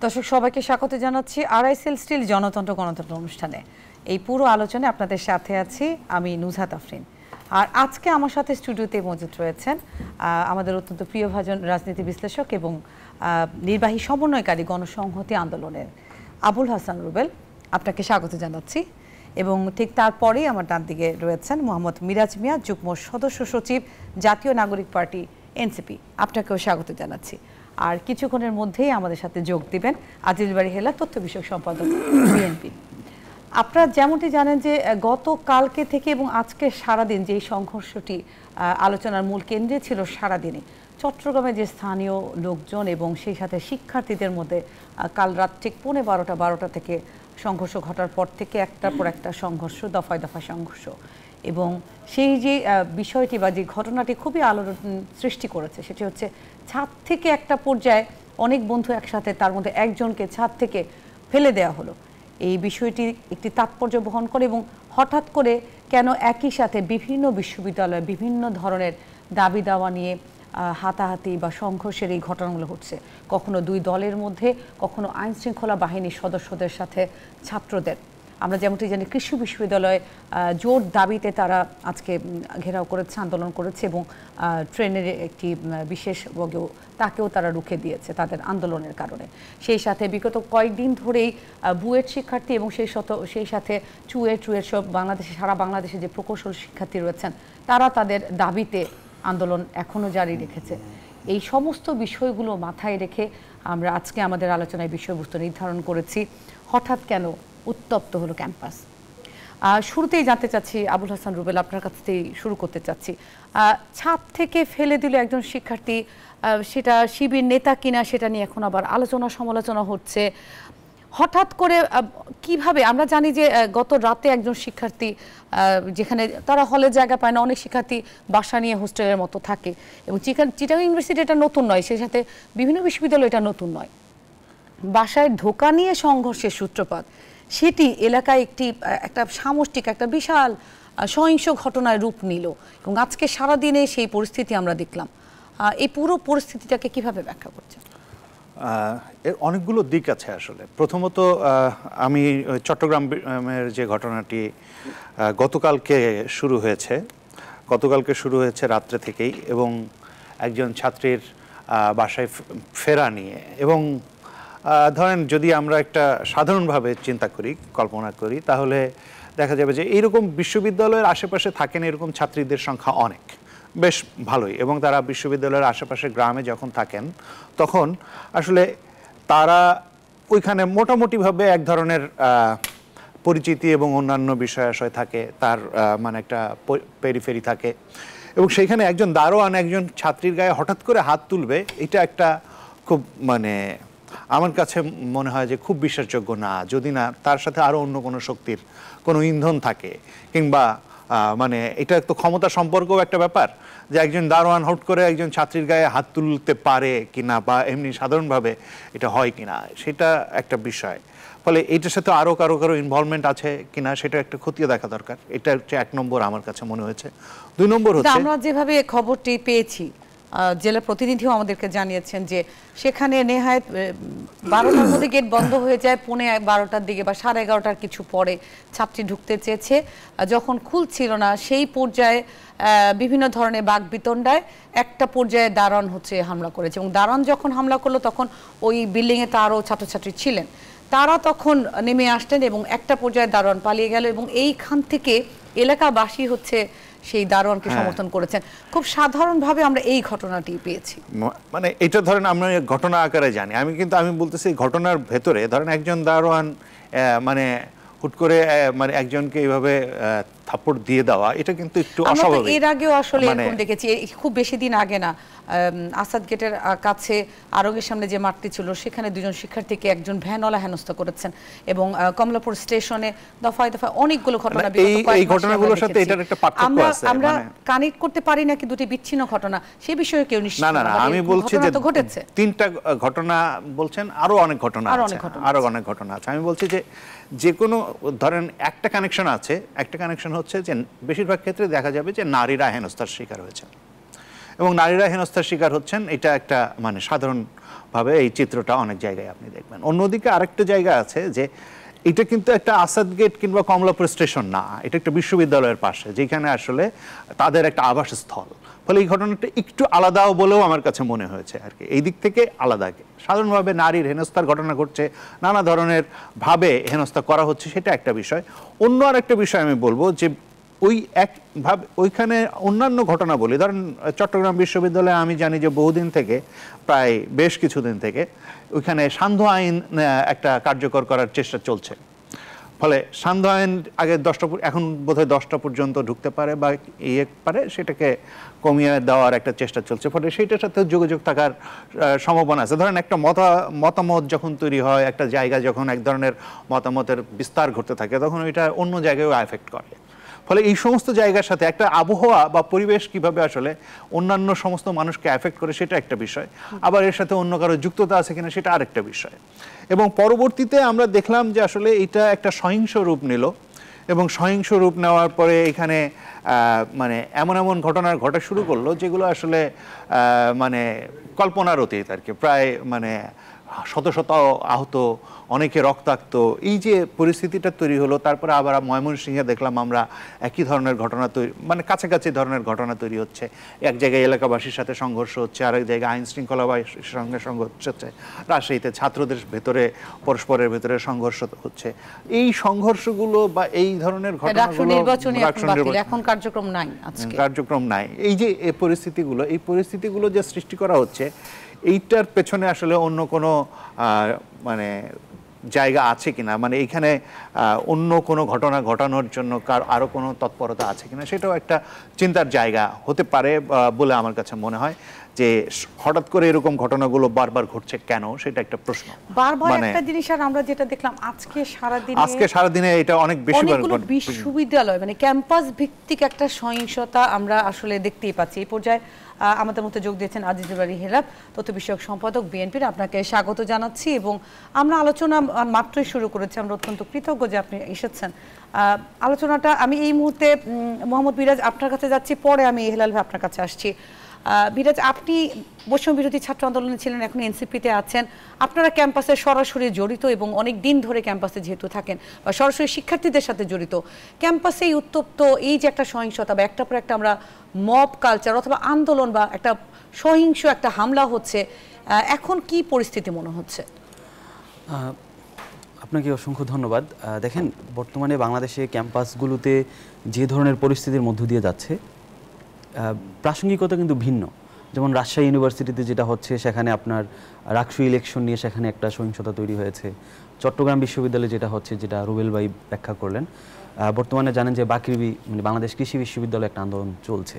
দর্শক সবাইকে স্বাগত জানাচ্ছি আরআইএসএল স্টিল জনতন্ত্র গণতন্ত্র অনুষ্ঠানে। এই পুরো আলোচনায় আপনাদের সাথে আছি আমি নুজহাত আফরিন। আর আজকে আমার সাথে স্টুডিওতে মজুদ রয়েছেন আমাদের অত্যন্ত প্রিয়ভাজন রাজনীতি বিশ্লেষক এবং নির্বাহী সমন্বয়কারী গণসংহতি আন্দোলনের আবুল হাসান রুবেল। আপনাকে স্বাগত জানাচ্ছি। এবং ঠিক তারপরেই আমার ডান দিকে রয়েছেন মোহাম্মদ মিরাজ মিয়া, যুগ্ম সদস্য সচিব, জাতীয় নাগরিক পার্টি এনসিপি। আপনাকেও স্বাগত জানাচ্ছি। আর কিছুক্ষণের মধ্যেই আমাদের সাথে যোগ দিবেন আজিজ বাড়ি হেলা, তথ্য বিষয়ক সম্পাদক, বিএনপি। আপনারা যেমনটি জানেন যে গতকালকে থেকে এবং আজকে সারাদিন যে সংঘর্ষটি আলোচনার মূল কেন্দ্রে ছিল, সারাদিনে চট্টগ্রামে যে স্থানীয় লোকজন এবং সেই সাথে শিক্ষার্থীদের মধ্যে কাল রাত ঠিক 12টা থেকে সংঘর্ষ ঘটার পর থেকে একটার পর একটা সংঘর্ষ, দফায় দফায় সংঘর্ষ। এবং সেই যে বিষয়টি বা যে ঘটনাটি খুবই আলোড়ন সৃষ্টি করেছে সেটি হচ্ছে ছাদ থেকে একটা পর্যায়ে অনেক বন্ধু একসাথে, তার মধ্যে একজনকে ছাদ থেকে ফেলে দেওয়া হলো। এই বিষয়টি একটি তাৎপর্য বহন করে এবং হঠাৎ করে কেন একই সাথে বিভিন্ন বিশ্ববিদ্যালয়ে বিভিন্ন ধরনের দাবি দাওয়া নিয়ে হাতাহাতি বা সংঘর্ষের এই ঘটনাগুলো ঘটছে, কখনো দুই দলের মধ্যে, কখনো আইনশৃঙ্খলা বাহিনীর সদস্যদের সাথে ছাত্রদের। আমরা যেমনটি জানি কৃষি বিশ্ববিদ্যালয়ে জোর দাবিতে তারা আজকে ঘেরাও করেছে, আন্দোলন করেছে এবং ট্রেনের একটি বিশেষ বগেও তাকেও তারা রুখে দিয়েছে তাদের আন্দোলনের কারণে। সেই সাথে বিগত কয়েকদিন ধরেই বুয়েট শিক্ষার্থী এবং সেই সাথে চুয়েট সব বাংলাদেশে, সারা বাংলাদেশে যে প্রকৌশল শিক্ষার্থী রয়েছেন তারা তাদের দাবিতে আন্দোলন এখনও জারি রেখেছে। এই সমস্ত বিষয়গুলো মাথায় রেখে আমরা আজকে আমাদের আলোচনায় বিষয়বস্তু নির্ধারণ করেছি হঠাৎ কেন উত্তপ্ত হলো ক্যাম্পাস। শুরুতেই জানতে চাচ্ছি আবুল হাসান রুবেল, আপনার কাছ থেকেই শুরু করতে চাচ্ছি। ছাদ থেকে ফেলে দিল একজন শিক্ষার্থী, সেটা শিবির নেতা কিনা সেটা নিয়ে এখন আবার আলোচনা সমালোচনা হচ্ছে। হঠাৎ করে কিভাবে? আমরা জানি যে গত রাতে একজন শিক্ষার্থী, যেখানে তারা হলে জায়গা পায় না, অনেক শিক্ষার্থী বাসা নিয়ে হোস্টেলের মতো থাকে এবং চিটাগাং ইউনিভার্সিটি এটা নতুন নয়, সেই সাথে বিভিন্ন বিশ্ববিদ্যালয় এটা নতুন নয়। বাসায় ঢোকা নিয়ে সংঘর্ষের সূত্রপাত, সেটি এলাকায় একটা সামষ্টিক একটা বিশাল সহিংস ঘটনায় রূপ নিল এবং আজকে সারাদিনে সেই পরিস্থিতি আমরা দেখলাম। এই পুরো পরিস্থিতিটাকে কিভাবে ব্যাখ্যা করছেন? এর অনেকগুলো দিক আছে আসলে। প্রথমত আমি চট্টগ্রামের যে ঘটনাটি গতকালকে শুরু হয়েছে রাত্রে থেকেই, এবং একজন ছাত্রীর বাসায় ফেরা নিয়ে, এবং ধরেন যদি আমরা একটা সাধারণভাবে চিন্তা করি, কল্পনা করি, তাহলে দেখা যাবে যে এইরকম বিশ্ববিদ্যালয়ের আশেপাশে থাকেন এরকম ছাত্রীদের সংখ্যা অনেক, বেশ ভালোই। এবং তারা বিশ্ববিদ্যালয়ের আশেপাশে গ্রামে যখন থাকেন তখন আসলে তারা ওইখানে মোটামুটিভাবে এক ধরনের পরিচিতি এবং অন্যান্য বিষয় থাকে, তার মানে একটা পেরিফেরি থাকে, এবং সেইখানে একজন দারোয়ান একজন ছাত্রীর গায়ে হঠাৎ করে হাত তুলবে, এটা একটা খুব মানে আমার কাছে মনে হয় যে খুব বিশ্বাসযোগ্য না, যদি না তার সাথে আরও অন্য কোনো শক্তির কোনো ইন্ধন থাকে, কিংবা মানে এটা তো ক্ষমতা সম্পর্কও একটা ব্যাপার, যে একজন দারোয়ান হুট করে একজন ছাত্রীর গায়ে হাত তুলতে পারে কিনা, বা এমনি সাধারণভাবে এটা হয় কিনা, সেটা একটা বিষয়। ফলে এইটার সাথে আরও কারো ইনভলভমেন্ট আছে কিনা সেটা একটা খতিয়ে দেখা দরকার। এটা হচ্ছে 1 নম্বর আমার কাছে মনে হয়েছে। 2 নম্বর হচ্ছে, আমরা যেভাবে খবরটি পেয়েছি, জেলা প্রতিনিধিও আমাদেরকে জানিয়েছেন যে সেখানে নেহায়েত 12টার মধ্যে গেট বন্ধ হয়ে যায়, 11:15টার দিকে বা 11:30টার কিছু পরে ছাত্রী ঢুকতে চেয়েছে, যখন খুলছিল না সেই পর্যায়ে বিভিন্ন ধরনের বাকবিতণ্ডায় একটা পর্যায়ে দারোয়ান হামলা করেছে, এবং দারোয়ান যখন হামলা করলো তখন ওই বিল্ডিংয়ে তারও ছাত্রছাত্রী ছিলেন, তারা তখন নেমে আসলেন এবং একটা পর্যায়ে দারোয়ান পালিয়ে গেল, এবং এইখান থেকে এলাকাবাসী সেই দারোয়ানকে সমর্থন করেছেন। খুব সাধারণভাবে আমরা এই ঘটনাটি পেয়েছি। মানে এটা ধরেন আমরা ঘটনা আকারে জানি, আমি বলতেছি ঘটনার ভেতরে ধরেন একজন দারোয়ান মানে হুট করে মানে একজনকে এইভাবে থাপ্পড় দিয়ে দেওয়া, এটা কিন্তু একটু অস্বাভাবিক। এর আগেও আসলে এরকম দেখেছি, খুব বেশি দিন আগে না, আসাদ গেটের কাছে আরগের সামনে যে মাঠটি ছিল সেখানে 2জন শিক্ষার্থীকে একজন ভ্যানওয়ালা হেনস্থা করেছেন, এবং কমলাপুর স্টেশনে দফায় দফায় অনেকগুলো ঘটনা এই ঘটনাগুলোর সাথে এটার একটা পার্থক্য আছে। আমরা কানেক্ট করতে পারি না কি দুটি বিচ্ছিন্ন ঘটনা, সেই বিষয়ে কেউ নিশ্চিত না। আমি বলছি যে ঘটেছে 3টা ঘটনা বলছেন, আরো অনেক ঘটনা আছে। আমি বলছি যে কোনো ধরেন একটা কানেকশন আছে, একটা কানেকশন হচ্ছে যে বেশিরভাগ ক্ষেত্রে দেখা যাবে যে নারীরা হেনস্থার শিকার হয়েছে, এবং নারীরা হেনস্থার শিকার হচ্ছেন, এটা একটা মানে সাধারণভাবে এই চিত্রটা অনেক জায়গায় আপনি দেখবেন। অন্যদিকে আরেকটা জায়গা আছে যে এটা কিন্তু একটা আসাদ গেট কিংবা কমলাপুর স্টেশন না, এটা একটা বিশ্ববিদ্যালয়ের পাশে, যেখানে আসলে তাদের একটা আবাসস্থল। ফলে এই ঘটনাটা একটু আলাদাও বলেও আমার কাছে মনে হয়েছে আর কি, এই দিক থেকে আলাদা। সাধারণভাবে নারীর হেনস্থার ঘটনা ঘটছে, নানা ধরনের ভাবে হেনস্থা করা হচ্ছে, সেটা একটা বিষয়। অন্য আর একটা বিষয় আমি বলবো যে ওই একভাবে ওইখানে অন্যান্য ঘটনা বলি, ধরেন চট্টগ্রাম বিশ্ববিদ্যালয়ে আমি জানি যে বহুদিন থেকে, প্রায় বেশ কিছুদিন থেকে ওইখানে সান্ধ্য আইন একটা কার্যকর করার চেষ্টা চলছে। ফলে সান্ধ্য আইন আগে 10টা, এখন বোধহয় 10টা পর্যন্ত ঢুকতে পারে বা পারে, সেটাকে কমিয়ে দেওয়ার একটা চেষ্টা চলছে। ফলে সেইটার সাথে যোগাযোগ থাকার সম্ভাবনা আছে। ধরেন একটা মতামত যখন তৈরি হয়, একটা জায়গা যখন এক ধরনের মতামতের বিস্তার ঘটতে থাকে, তখন ওইটা অন্য জায়গায়ও এফেক্ট করে। ফলে এই সমস্ত জায়গার সাথে একটা আবহাওয়া বা পরিবেশ কিভাবে আসলে অন্যান্য সমস্ত মানুষকে এফেক্ট করে, সেটা একটা বিষয়। আবার এর সাথে অন্য কারো যুক্ততা আছে কিনা, সেটা আরেকটা বিষয়। এবং পরবর্তীতে আমরা দেখলাম যে আসলে এটা একটা সহিংস রূপ নিল, এবং সহিংস রূপ নেওয়ার পরে এখানে মানে এমন এমন ঘটনা ঘটা শুরু করলো যেগুলো আসলে মানে কল্পনার অতীত আর কি। প্রায় মানে শত শত আহত, অনেকে রক্তাক্ত, এই যে পরিস্থিতিটা তৈরি হলো। তারপরে আবার ময়মনসিংহে দেখলাম আমরা একই ধরনের ঘটনা তৈরি, মানে কাছাকাছি ধরনের ঘটনা তৈরি হচ্ছে। এক জায়গায় এলাকাবাসীর সাথে সংঘর্ষ হচ্ছে, আরেক জায়গায় আইন শৃঙ্খলাবাসীর সঙ্গে সংঘর্ষ হচ্ছে, রাজশাহীতে ছাত্রদের ভেতরে পরস্পরের ভেতরে সংঘর্ষ হচ্ছে। এই সংঘর্ষগুলো বা এই ধরনের ঘটনাগুলো এখন কার্যক্রম নাই, এই যে এই পরিস্থিতিগুলো যে সৃষ্টি করা হচ্ছে, এইটার পেছনে আসলে অন্য কোনো মানে জায়গা আছে কিনা, মানে এইখানে অন্য কোনো ঘটনা ঘটানোর জন্য আরো কোনো তৎপরতা আছে কিনা, সেটাও একটা চিন্তার জায়গা হতে পারে বলে আমার কাছে মনে হয়। যে হঠাৎ করে এরকম ঘটনাগুলো বারবার ঘটছে কেন, সেটা একটা প্রশ্ন। বারবার একটা জিনিস, আর আমরা যেটা দেখলাম আজকে সারাদিনে এটা অনেক বেশি বিশ্ববিদ্যালয় মানে ক্যাম্পাস ভিত্তিক একটা সহিংসতা আমরা আসলে দেখতেই পাচ্ছি। এই পর্যায়ে আমাদের মধ্যে যোগ দিয়েছেন আজিজুল বারী হেলাল, তথ্য বিষয়ক সম্পাদক, বিএনপির। আপনাকে স্বাগত জানাচ্ছি। এবং আমরা আলোচনা মাত্রই শুরু করেছি, আমরা অত্যন্ত কৃতজ্ঞ যে আপনি এসেছেন। আলোচনাটা আমি এই মুহূর্তে মোহাম্মদ বিরাজ আপনার কাছে যাচ্ছি, পরে আমি হেলাল ভাই আপনার কাছে আসছি। বিরাজ, আপনি বৈষম্য বিরোধী ছাত্র আন্দোলনে ছিলেন, এখন এনসিপিতে আছেন। আপনারা ক্যাম্পাসে সরাসরি জড়িত এবং অনেক দিন ধরে ক্যাম্পাসে যেহেতু থাকেন বা সরাসরি শিক্ষার্থীদের সাথে জড়িত, ক্যাম্পাসে এই উত্তপ্ত এই যে একটা সহিংসতা বা একটা পর একটা আমরা মব কালচার অথবা আন্দোলন বা একটা সহিংস একটা হামলা হচ্ছে, এখন কি পরিস্থিতি মনে হচ্ছে? আপনাকে অসংখ্য ধন্যবাদ। দেখেন, বর্তমানে বাংলাদেশে ক্যাম্পাসগুলোতে যে ধরনের পরিস্থিতির মধ্য দিয়ে যাচ্ছে, প্রাসঙ্গিকতা কিন্তু ভিন্ন। যেমন রাজশাহী ইউনিভার্সিটিতে যেটা হচ্ছে, সেখানে আপনার রাকসু ইলেকশন নিয়ে সেখানে একটা সহিংসতা তৈরি হয়েছে। চট্টগ্রাম বিশ্ববিদ্যালয়ে যেটা হচ্ছে, যেটা রুবেল ভাই ব্যাখ্যা করলেন, বর্তমানে জানেন যে বাকৃবি মানে বাংলাদেশ কৃষি বিশ্ববিদ্যালয়ে একটা আন্দোলন চলছে।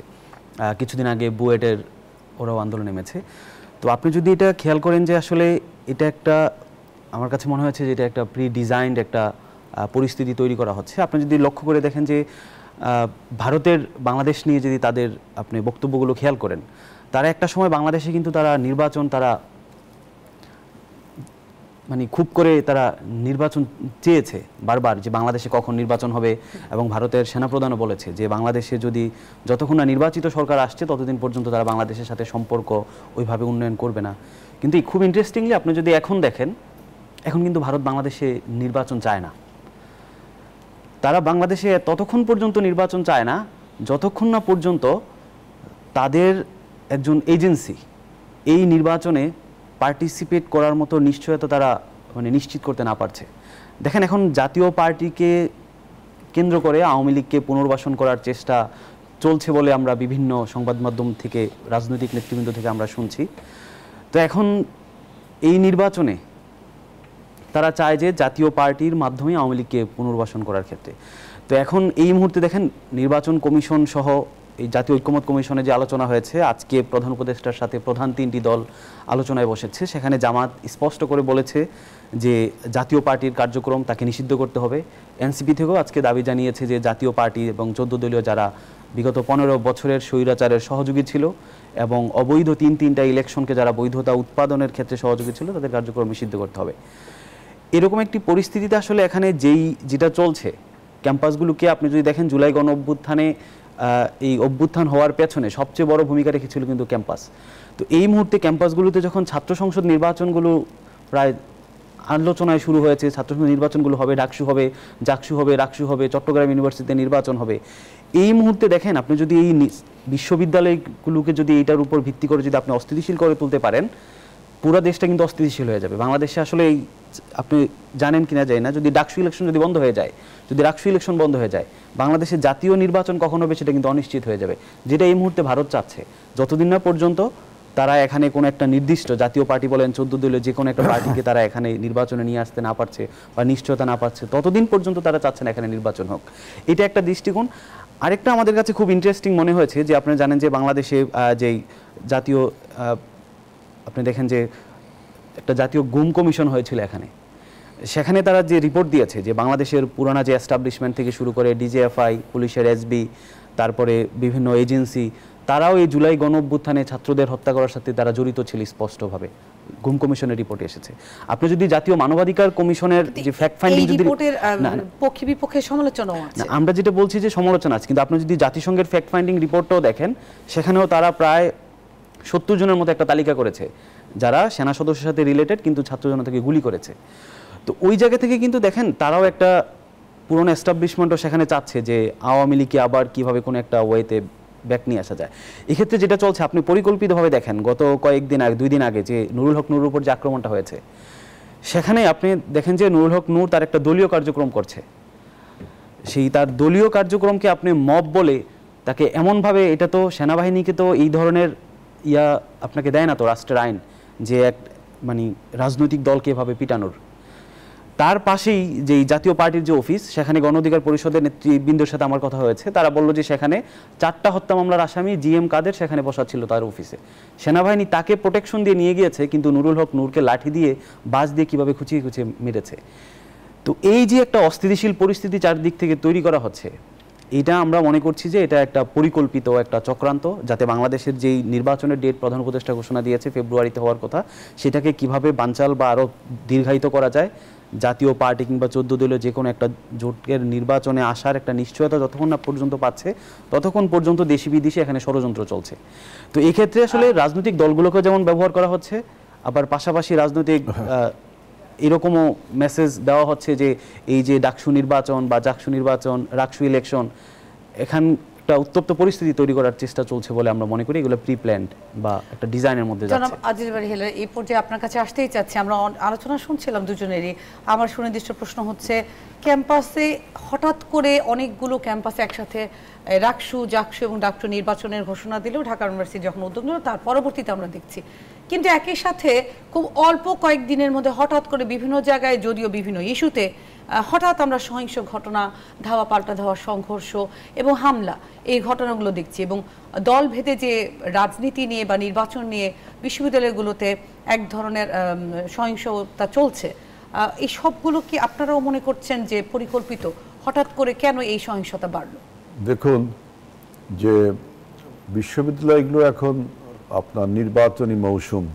কিছুদিন আগে বুয়েটের ওরাও আন্দোলন নেমেছে। তো আপনি যদি এটা খেয়াল করেন যে আসলে এটা একটা, আমার কাছে মনে হয়েছে যে এটা একটা প্রি ডিজাইনড একটা পরিস্থিতি তৈরি করা হচ্ছে। আপনি যদি লক্ষ্য করে দেখেন যে ভারতের বাংলাদেশ নিয়ে যদি তাদের আপনি বক্তব্যগুলো খেয়াল করেন, তারা একটা সময় বাংলাদেশে কিন্তু তারা নির্বাচন, তারা মানে খুব করে তারা নির্বাচন চেয়েছে বারবার, যে বাংলাদেশে কখন নির্বাচন হবে। এবং ভারতের সেনাপ্রধানও বলেছে যে বাংলাদেশে যদি যতক্ষণ না নির্বাচিত সরকার আসছে ততদিন পর্যন্ত তারা বাংলাদেশের সাথে সম্পর্ক ওইভাবে উন্নয়ন করবে না। কিন্তু খুব ইন্টারেস্টিংলি আপনি যদি এখন দেখেন, এখন কিন্তু ভারত বাংলাদেশে নির্বাচন চায় না। তারা বাংলাদেশে ততক্ষণ পর্যন্ত নির্বাচন চায় না যতক্ষণ না পর্যন্ত তাদের একজন এজেন্সি এই নির্বাচনে পার্টিসিপেট করার মতো নিশ্চয়তা তারা মানে নিশ্চিত করতে না পারছে। দেখেন, এখন জাতীয় পার্টিকে কেন্দ্র করে আওয়ামী লীগকে পুনর্বাসন করার চেষ্টা চলছে বলে আমরা বিভিন্ন সংবাদ মাধ্যম থেকে, রাজনৈতিক নেতৃবৃন্দ থেকে আমরা শুনছি। তো এখন এই নির্বাচনে তারা চায় যে জাতীয় পার্টির মাধ্যমে আওয়ামী লীগকে পুনর্বাসন করার ক্ষেত্রে। তো এখন এই মুহূর্তে দেখেন, নির্বাচন কমিশন সহ এই জাতীয় ঐক্যমত কমিশনে যে আলোচনা হয়েছে, আজকে প্রধান উপদেষ্টার সাথে প্রধান 3টি দল আলোচনায় বসেছে। সেখানে জামাত স্পষ্ট করে বলেছে যে জাতীয় পার্টির কার্যক্রম তাকে নিষিদ্ধ করতে হবে। এনসিপি থেকেও আজকে দাবি জানিয়েছে যে জাতীয় পার্টি এবং 14 দলীয় যারা বিগত 15 বছরের স্বৈরাচারের সহযোগী ছিল এবং অবৈধ 3টা ইলেকশনকে যারা বৈধতা উৎপাদনের ক্ষেত্রে সহযোগী ছিল, তাদের কার্যক্রম নিষিদ্ধ করতে হবে। এরকম একটি পরিস্থিতিতে আসলে এখানে যেটা চলছে, ক্যাম্পাসগুলোকে আপনি যদি দেখেন, জুলাই গণ অভ্যুত্থানে এই অভ্যুত্থান হওয়ার পেছনে সবচেয়ে বড় ভূমিকা রেখেছিল কিন্তু ক্যাম্পাস। তো এই মুহূর্তে ক্যাম্পাসগুলোতে যখন ছাত্র সংসদ নির্বাচনগুলো প্রায় আলোচনায় শুরু হয়েছে, ছাত্র সংসদ নির্বাচনগুলো হবে, ডাকসু হবে, জাকসু হবে, রাকসু হবে, চট্টগ্রাম ইউনিভার্সিটিতে নির্বাচন হবে, এই মুহূর্তে দেখেন আপনি যদি এই বিশ্ববিদ্যালয়গুলোকে যদি এইটার উপর ভিত্তি করে যদি আপনি অস্থিতিশীল করে তুলতে পারেন, পুরো দেশটা কিন্তু অস্থিতিশীল হয়ে যাবে। বাংলাদেশে আসলে এই আপনি জানেন কিনা জানি না, যদি ডাকসু ইলেকশন যদি বন্ধ হয়ে যায়, যদি রাকসু ইলেকশন বন্ধ হয়ে যায়, বাংলাদেশের জাতীয় নির্বাচন কখন হবে সেটা কিন্তু অনিশ্চিত হয়ে যাবে, যেটা এই মুহূর্তে ভারত চাচ্ছে। যতদিন না পর্যন্ত তারা এখানে কোনো একটা নির্দিষ্ট জাতীয় পার্টি বলেন 14 দলীয় যে কোনো একটা পার্টিকে তারা এখানে নির্বাচনে নিয়ে আসতে না পারছে বা নিশ্চয়তা না পাচ্ছে, ততদিন পর্যন্ত তারা চাচ্ছেন এখানে নির্বাচন হোক। এটা একটা দৃষ্টিকোণ। আরেকটা আমাদের কাছে খুব ইন্টারেস্টিং মনে হয়েছে যে আপনারা জানেন যে বাংলাদেশে যেই জাতীয় আপনি দেখেন যে একটা জাতীয় গুম কমিশন হয়েছিল এখানে, সেখানে তারা যে রিপোর্ট দিয়েছে যে বাংলাদেশের পুরানা যে এস্টাবলিশমেন্ট থেকে শুরু করে ডিজিএফআই, পুলিশের এসবি, তারপরে বিভিন্ন এজেন্সি, তারাও এই জুলাই গণ অভ্যুত্থানে ছাত্রদের হত্যা করার সাথে তারা জড়িত ছিল স্পষ্টভাবে, গুম কমিশনের রিপোর্টে এসেছে। আপনি যদি জাতীয় মানবাধিকার কমিশনের যে ফ্যাক্ট ফাইন্ডিং যদি পক্ষে বিপক্ষে সমালোচনা আছে, আমরা যেটা বলছি যে সমালোচনা আছে, কিন্তু আপনি যদি জাতিসংঘের ফ্যাক্ট ফাইন্ডিং রিপোর্টটাও দেখেন, সেখানেও তারা প্রায় 70 জনের মতো একটা তালিকা করেছে যারা সেনা সদস্যের সাথে রিলেটেড কিন্তু ছাত্র জনতাকে গুলি করেছে। তো ওই জায়গা থেকে কিন্তু দেখেন তারাও একটা পুরনো এস্টাবলিশমেন্টও সেখানে চাচ্ছে যে আওয়ামী লীগকে আবার কিভাবে কোনো একটা ওয়েতে ব্যাক নিয়ে আসা যায়। এক্ষেত্রে যেটা চলছে আপনি পরিকল্পিতভাবে দেখেন, গত কয়েকদিন আগে 2 দিন আগে যে নুরুল হক নূরের উপর যে আক্রমণটা হয়েছে, সেখানে আপনি দেখেন যে নুরুল হক নূর তার একটা দলীয় কার্যক্রম করছে, সেই তার দলীয় কার্যক্রমকে আপনি মব বলে তাকে এমনভাবে, এটা তো সেনাবাহিনীকে তো এই ধরনের আপনাকে দেয় না তো রাষ্ট্রের আইন যে এক মানে রাজনৈতিক দলকে এভাবে পিটানোর। তার পাশেই যে জাতীয় পার্টির যে অফিস, সেখানে গণ অধিকার পরিষদের নেতৃবৃন্দের সাথে আমার কথা হয়েছে, তারা বললো যে সেখানে 4টা হত্যা মামলার আসামি জিএম কাদের সেখানে বসা ছিল তার অফিসে। সেনাবাহিনী তাকে প্রোটেকশন দিয়ে নিয়ে গিয়েছে, কিন্তু নুরুল হক নূরকে লাঠি দিয়ে বাস দিয়ে কিভাবে খুঁচিয়ে খুঁচিয়ে মেরেছে। তো এই যে একটা অস্থিতিশীল পরিস্থিতি চারদিক থেকে তৈরি করা হচ্ছে, এটা আমরা মনে করছি যে এটা একটা পরিকল্পিত একটা চক্রান্ত, যাতে বাংলাদেশের যেই নির্বাচনের ডেট প্রধান উপদেষ্টা ঘোষণা দিয়েছে ফেব্রুয়ারিতে হওয়ার কথা, সেটাকে কিভাবে বানচাল বা আরও দীর্ঘায়িত করা যায়, জাতীয় পার্টি কিংবা 14 দলীয় যে কোনো একটা জোটের নির্বাচনে আসার একটা নিশ্চয়তা যতক্ষণ না পর্যন্ত পাচ্ছে, ততক্ষণ পর্যন্ত দেশি বিদেশি এখানে ষড়যন্ত্র চলছে। তো এই ক্ষেত্রে আসলে রাজনৈতিক দলগুলোকে যেমন ব্যবহার করা হচ্ছে, আবার পাশাপাশি রাজনৈতিক এরকমও মেসেজ দেওয়া হচ্ছে যে এই যে ডাকসু নির্বাচন বা জাকসু নির্বাচন, রাকসু ইলেকশন, এখান একটা উত্তপ্ত পরিস্থিতি তৈরি করার চেষ্টা চলছে বলে আমরা মনে করি। এগুলো প্রি প্ল্যান্ড বা একটা ডিজাইনের মধ্যে যাচ্ছে। জনাব আজিজ বারী হেলাল, এই পর্যায়ে আপনার কাছে আসতেই চাচ্ছি, আমরা আলোচনা শুনছিলাম দুজনেরই, আমার সুনির্দিষ্ট প্রশ্ন হচ্ছে, ক্যাম্পাসে হঠাৎ করে অনেকগুলো ক্যাম্পাসে একসাথে রাকসু, জাকসু এবং ডাকসু নির্বাচনের ঘোষণা দিলেও ঢাকা ইউনিভার্সিটি যখন উদ্যোগ নিল, তার পরবর্তীতে আমরা দেখছি কিন্তু একই সাথে খুব অল্প কয়েকদিনের মধ্যে হঠাৎ করে বিভিন্ন জায়গায়, যদিও বিভিন্ন ইস্যুতে, হঠাৎ আমরা সহিংস ঘটনা, ধাওয়া পাল্টা ধাওয়া, সংঘর্ষ এবং হামলা, এই ঘটনাগুলো দেখছি। এবং দল ভেদে যে রাজনীতি নিয়ে বা নির্বাচন নিয়ে বিশ্ববিদ্যালয়গুলোতে এক ধরনের সহিংসতা চলছে, এই সবগুলো কি আপনারাও মনে করছেন যে পরিকল্পিত? হঠাৎ করে কেন এই সহিংসতা বাড়লো? দেখুন, যে বিশ্ববিদ্যালয়গুলো এখন আপনার নির্বাচনী মৌসুম,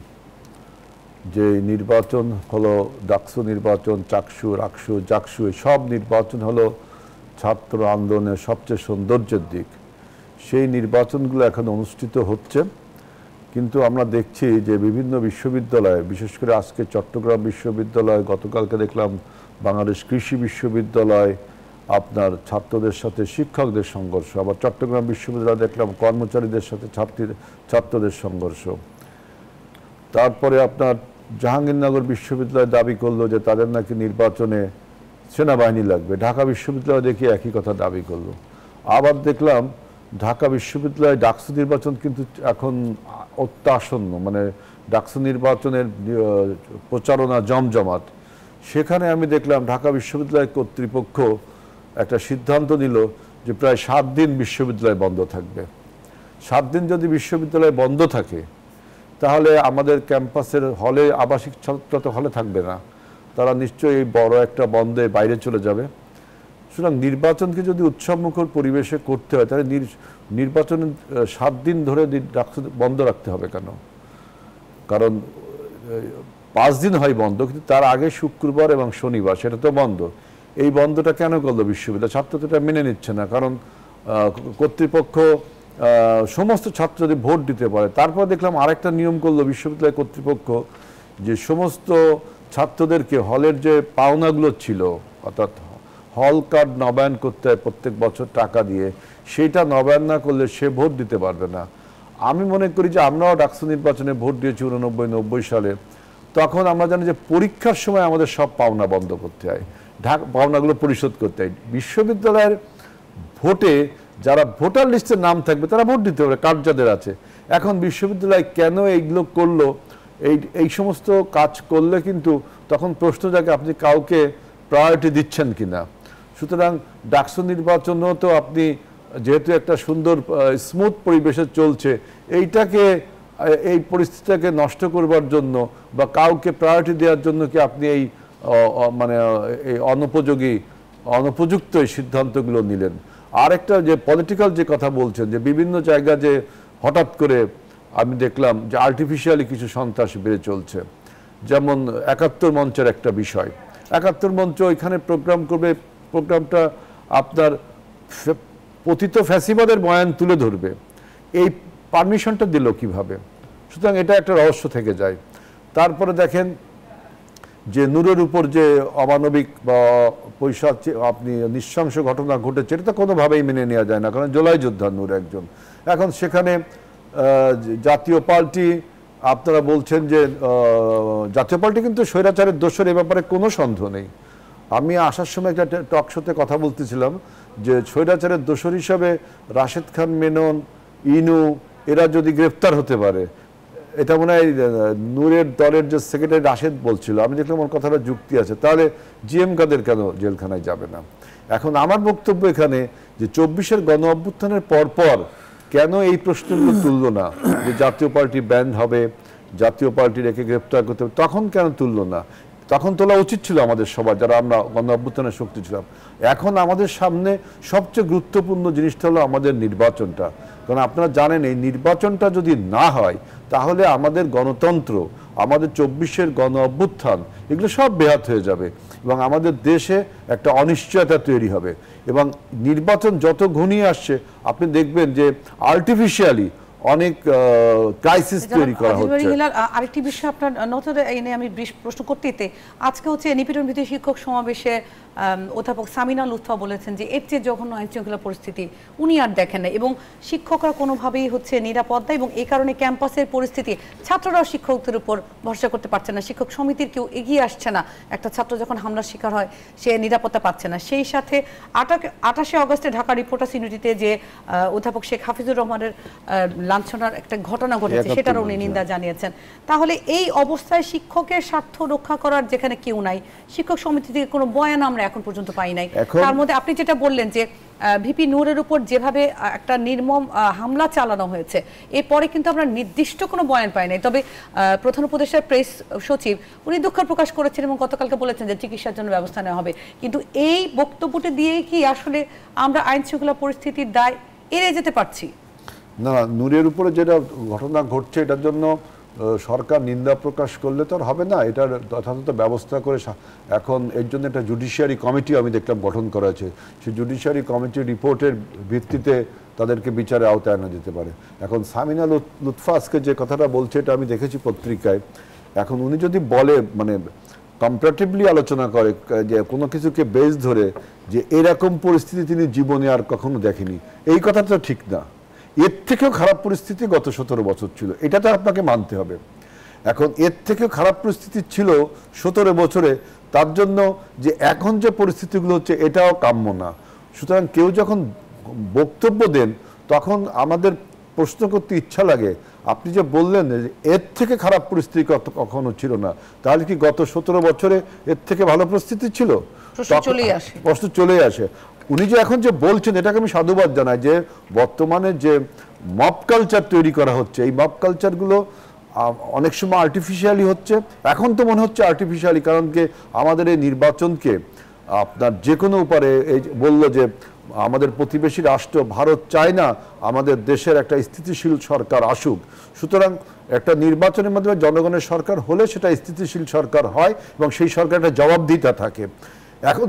যে নির্বাচন হলো ডাকসু নির্বাচন, চাকসু, রাকসু, জাকসু, সব নির্বাচন হলো ছাত্র আন্দোলনের সবচেয়ে সৌন্দর্যের দিক। সেই নির্বাচনগুলো এখন অনুষ্ঠিত হচ্ছে, কিন্তু আমরা দেখছি যে বিভিন্ন বিশ্ববিদ্যালয়ে, বিশেষ করে আজকে চট্টগ্রাম বিশ্ববিদ্যালয়, গতকালকে দেখলাম বাংলাদেশ কৃষি বিশ্ববিদ্যালয়, আপনার ছাত্রদের সাথে শিক্ষকদের সংঘর্ষ, আবার চট্টগ্রাম বিশ্ববিদ্যালয়ে দেখলাম কর্মচারীদের সাথে ছাত্রদের সংঘর্ষ। তারপরে আপনার জাহাঙ্গীরনগর বিশ্ববিদ্যালয় দাবি করলো যে তাদের নাকি নির্বাচনে সেনাবাহিনী লাগবে, ঢাকা বিশ্ববিদ্যালয় দেখি একই কথা দাবি করলো। আবার দেখলাম ঢাকা বিশ্ববিদ্যালয়ে ডাকসু নির্বাচন কিন্তু এখন অত্যাসন্ন, মানে ডাকসু নির্বাচনের প্রচারণা জমজমাট। সেখানে আমি দেখলাম ঢাকা বিশ্ববিদ্যালয় কর্তৃপক্ষ একটা সিদ্ধান্ত নিল যে প্রায় 7 দিন বিশ্ববিদ্যালয় বন্ধ থাকবে। 7 দিন যদি বিশ্ববিদ্যালয় বন্ধ থাকে, তাহলে আমাদের ক্যাম্পাসের হলে, আবাসিক ছাত্ররা তো হলে থাকবে না, তারা নিশ্চয়ই বড় একটা বন্ধে বাইরে চলে যাবে। সুতরাং নির্বাচনকে যদি উৎসবমুখর পরিবেশে করতে হয়, তাহলে নির্বাচন 7 দিন ধরে বন্ধ রাখতে হবে কেন? কারণ 5 দিন হয় বন্ধ, কিন্তু তার আগে শুক্রবার এবং শনিবার সেটা তো বন্ধ। এই বন্ধটা কেন করলো বিশ্ববিদ্যালয়? ছাত্র তো এটা মেনে নিচ্ছে না, কারণ কর্তৃপক্ষ সমস্ত ছাত্রদের ভোট দিতে পারে। তারপর দেখলাম আরেকটা নিয়ম করলো বিশ্ববিদ্যালয় কর্তৃপক্ষ, যে সমস্ত ছাত্রদেরকে হলের যে পাওনাগুলো ছিল, অর্থাৎ হল কার্ড নবায়ন করতে হয় প্রত্যেক বছর টাকা দিয়ে, সেইটা নবায়ন না করলে সে ভোট দিতে পারবে না। আমি মনে করি যে আমরাও ডাকসু নির্বাচনে ভোট দিয়েছি 89-90 সালে। তখন আমরা জানি যে পরীক্ষার সময় আমাদের সব পাওনা বন্ধ করতে হয়, পাওনাগুলো পরিশোধ করতে হয়। বিশ্ববিদ্যালয়ের ভোটে যারা ভোটার লিস্টের নাম থাকবে তারা ভোট দিতে পারে, কার্ড যাদের আছে। এখন বিশ্ববিদ্যালয় কেন এইগুলো করলো, এই সমস্ত কাজ করলে কিন্তু তখন প্রশ্ন জাগে আপনি কাউকে প্রায়োরিটি দিচ্ছেন কিনা। সুতরাং ডাকসু নির্বাচনও তো আপনি যেহেতু একটা সুন্দর স্মুথ পরিবেশে চলছে, এই পরিস্থিতিটাকে নষ্ট করবার জন্য বা কাউকে প্রায়োরিটি দেওয়ার জন্য কি আপনি এই অনুপযুক্ত এই সিদ্ধান্তগুলো নিলেন? আর একটা যে পলিটিক্যাল যে কথা বলছেন, যে বিভিন্ন জায়গা যে হঠাৎ করে আমি দেখলাম যে আর্টিফিশিয়ালি কিছু সন্ত্রাস বেড়ে চলছে, যেমন ৭১ মঞ্চের একটা বিষয়। ৭১ মঞ্চ এখানে প্রোগ্রাম করবে, প্রোগ্রামটা আপনার পতিত ফ্যাসিবাদের বয়ান তুলে ধরবে, এই পারমিশনটা দিল কিভাবে? সুতরাং এটা একটা রহস্য থেকে যায়। তারপরে দেখেন যে নূরের উপর যে অমানবিক বা আপনি নৃশংস ঘটনা ঘটেছে, এটা তো কোনোভাবেই মেনে নেওয়া যায় না, কারণ জুলাই যোদ্ধা নূর একজন। এখন সেখানে জাতীয় পার্টি, আপনারা বলছেন যে জাতীয় পার্টি কিন্তু স্বৈরাচারের দোষর, এ ব্যাপারে কোনো সন্দেহ নেই। আমি আসার সময় একটা টক শোতে কথা বলতেছিলাম যে স্বৈরাচারের দোষর হিসাবে রাশেদ খান মেনন, ইনু এরা যদি গ্রেফতার হতে পারে, এটা মনে হয় নূরের দলের যে সেক্রেটারি রাশেদ বলছিল, আমি দেখলাম ওর কথাটা যুক্তি আছে, তাহলে জিএম কাদের কেন জেলখানায় যাবে না? এখন আমার বক্তব্য এখানে যে ২৪-এর গণ অভ্যুত্থানের পরপর কেন এই প্রশ্নগুলো তুললো না, যে জাতীয় পার্টি ব্যান্ড হবে, জাতীয় পার্টি রেখে গ্রেফতার করতে হবে, তখন কেন তুললো না? তখন তোলা উচিত ছিল আমাদের সবার, যারা আমরা গণ অভ্যুত্থানের শক্তি ছিলাম। এখন আমাদের সামনে সবচেয়ে গুরুত্বপূর্ণ জিনিসটা হলো আমাদের নির্বাচনটা, কারণ আপনারা জানেন এই নির্বাচনটা যদি না হয় তাহলে আমাদের গণতন্ত্র, আমাদের ২৪-এর গণ অভ্যুত্থান এগুলো সব ব্যাহত হয়ে যাবে এবং আমাদের দেশে একটা অনিশ্চয়তা তৈরি হবে। এবং নির্বাচন যত ঘনিয়ে আসছে আপনি দেখবেন যে আর্টিফিশিয়ালি অনেক ক্রাইসিস তৈরি করা হচ্ছে। আরেকটি বিষয় আপনার নজরে এনে আমি প্রশ্ন করতে আজকে হচ্ছে নিপীড়ন ভিত্তিক শিক্ষক সমাবেশে অধ্যাপক সামিনা লুৎফা বলেছেন যে এর চেয়ে জঘন্য আইন শৃঙ্খলা পরিস্থিতি উনি আর দেখেন না এবং শিক্ষকরা কোনোভাবেই হচ্ছে নিরাপদ না, এবং এই কারণে ক্যাম্পাসের পরিস্থিতি, ছাত্ররাও শিক্ষকদের উপর ভরসা করতে পারছে না, শিক্ষক সমিতির কেউ এগিয়ে আসছে না, একটা ছাত্র যখন হামলার শিকার হয় সে নিরাপত্তা পাচ্ছে না। সেই সাথে ২৮শে অগস্টে ঢাকা রিপোর্টার্স ইউনিটিতে যে অধ্যাপক শেখ হাফিজুর রহমানের লাঞ্ছনার একটা ঘটনা ঘটেছে সেটারও উনি নিন্দা জানিয়েছেন। তাহলে এই অবস্থায় শিক্ষকের স্বার্থ রক্ষা করার যেখানে কেউ নাই, শিক্ষক সমিতি থেকে কোনো বয়ান আমরা এখন পর্যন্ত পাই নাই। তার মধ্যে আপনি যেটা বললেন যে ভিপি নূরের উপর যেভাবে একটা নির্মম হামলা চালানো হয়েছে, এরপরে কিন্তু আমরা নির্দিষ্ট কোনো বয়ান পাই নাই। তবে প্রধান উপদেষ্টার প্রেস সচিব উনি দুঃখ প্রকাশ করেছেন এবং গতকালকে বলেছেন যে চিকিৎসার জন্য ব্যবস্থা নেওয়া হবে, কিন্তু এই বক্তব্যটি দিয়েই কি আসলে আমরা আইন শৃঙ্খলা পরিস্থিতির দায় এড়িয়ে যেতে পারছি? না, নূরের উপরে যেটা ঘটনা ঘটছে এটার জন্য সরকার নিন্দা প্রকাশ করলে তো আর হবে না, এটার যথাযথ ব্যবস্থা করে এখন এর জন্য একটা জুডিশিয়ারি কমিটি আমি দেখলাম গঠন করা হয়েছে। সেই জুডিশিয়ারি কমিটির রিপোর্টের ভিত্তিতে তাদেরকে বিচারে আওতায় আনা যেতে পারে। এখন সামিনা লুৎফা আজকে যে কথাটা বলছে এটা আমি দেখেছি পত্রিকায়। এখন উনি যদি বলে মানে কম্পারেটিভলি আলোচনা করে যে কোনো কিছুকে বেস ধরে যে এরকম পরিস্থিতি তিনি জীবনে আর কখনো দেখেনি, এই কথাটা তো ঠিক না। এর থেকেও খারাপ পরিস্থিতি গত ১৭ বছর ছিল, এটা তো আপনাকে মানতে হবে। এখন এর থেকেও খারাপ পরিস্থিতি ছিল ১৭ বছরে, তার জন্য যে এখন যে পরিস্থিতিগুলো হচ্ছে এটাও কাম্য না। সুতরাং কেউ যখন বক্তব্য দেন তখন আমাদের প্রশ্ন করতে ইচ্ছা লাগে, আপনি যে বললেন যে এর থেকে খারাপ পরিস্থিতি কখনো ছিল না, তাহলে কি গত ১৭ বছরে এর থেকে ভালো পরিস্থিতি ছিল? প্রশ্ন চলে আসে। উনি যে এখন যে বলছেন এটাকে আমি সাধুবাদ জানাই, যে বর্তমানে যে মব কালচার তৈরি করা হচ্ছে, এই মব কালচারগুলো অনেক সময় আর্টিফিশিয়ালি হচ্ছে। এখন তো মনে হচ্ছে আর্টিফিশিয়ালি, কারণ কি আমাদের এই নির্বাচনকে আপনার যে কোনো উপায়ে এই বললো যে আমাদের প্রতিবেশী রাষ্ট্র ভারত চায় না আমাদের দেশের একটা স্থিতিশীল সরকার আসুক। সুতরাং একটা নির্বাচনের মাধ্যমে জনগণের সরকার হলে সেটা স্থিতিশীল সরকার হয় এবং সেই সরকার একটা জবাবদিহিতা থাকে। এখন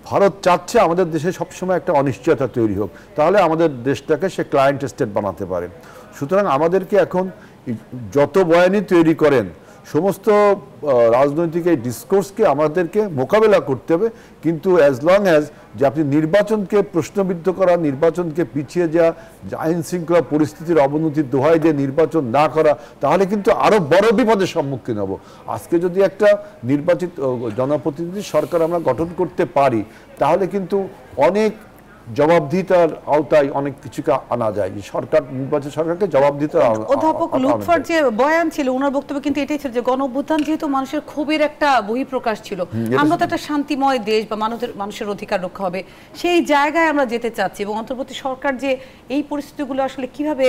ভারত চাচ্ছে আমাদের দেশে সবসময় একটা অনিশ্চয়তা তৈরি হোক, তাহলে আমাদের দেশটাকে সে ক্লায়েন্ট স্টেট বানাতে পারে। সুতরাং আমাদেরকে এখন যত বয়ানই তৈরি করেন, সমস্ত রাজনৈতিক এই ডিসকোর্সকে আমাদেরকে মোকাবেলা করতে হবে, কিন্তু অ্যাজ লং অ্যাজ যে আপনি নির্বাচনকে প্রশ্নবিদ্ধ করা, নির্বাচনকে পিছিয়ে যাওয়া, আইন শৃঙ্খলা পরিস্থিতির অবনতির দোহাই দিয়ে নির্বাচন না করা, তাহলে কিন্তু আরও বড় বিপদের সম্মুখীন হব। আজকে যদি একটা নির্বাচিত জনপ্রতিনিধি সরকার আমরা গঠন করতে পারি, তাহলে কিন্তু অনেক জবাবদিহিতার আওতায় অনেক কিছুকে আনা যায়। সরকার, নির্বাচিত সরকারকে জবাবদিহিতার অধ্যাপক লুৎফর যে বয়ান ছিল, ওনার বক্তব্য কিন্তু এটাই ছিল যে গণ অভ্যুত্থান যেহেতু মানুষের ক্ষোভের একটা বহিঃপ্রকাশ ছিল, আমরা তো একটা শান্তিময় দেশ বা মানুষের অধিকার রক্ষা হবে সেই জায়গায় আমরা যেতে চাচ্ছি, এবং অন্তর্বর্তী সরকার যে এই পরিস্থিতিগুলো আসলে কিভাবে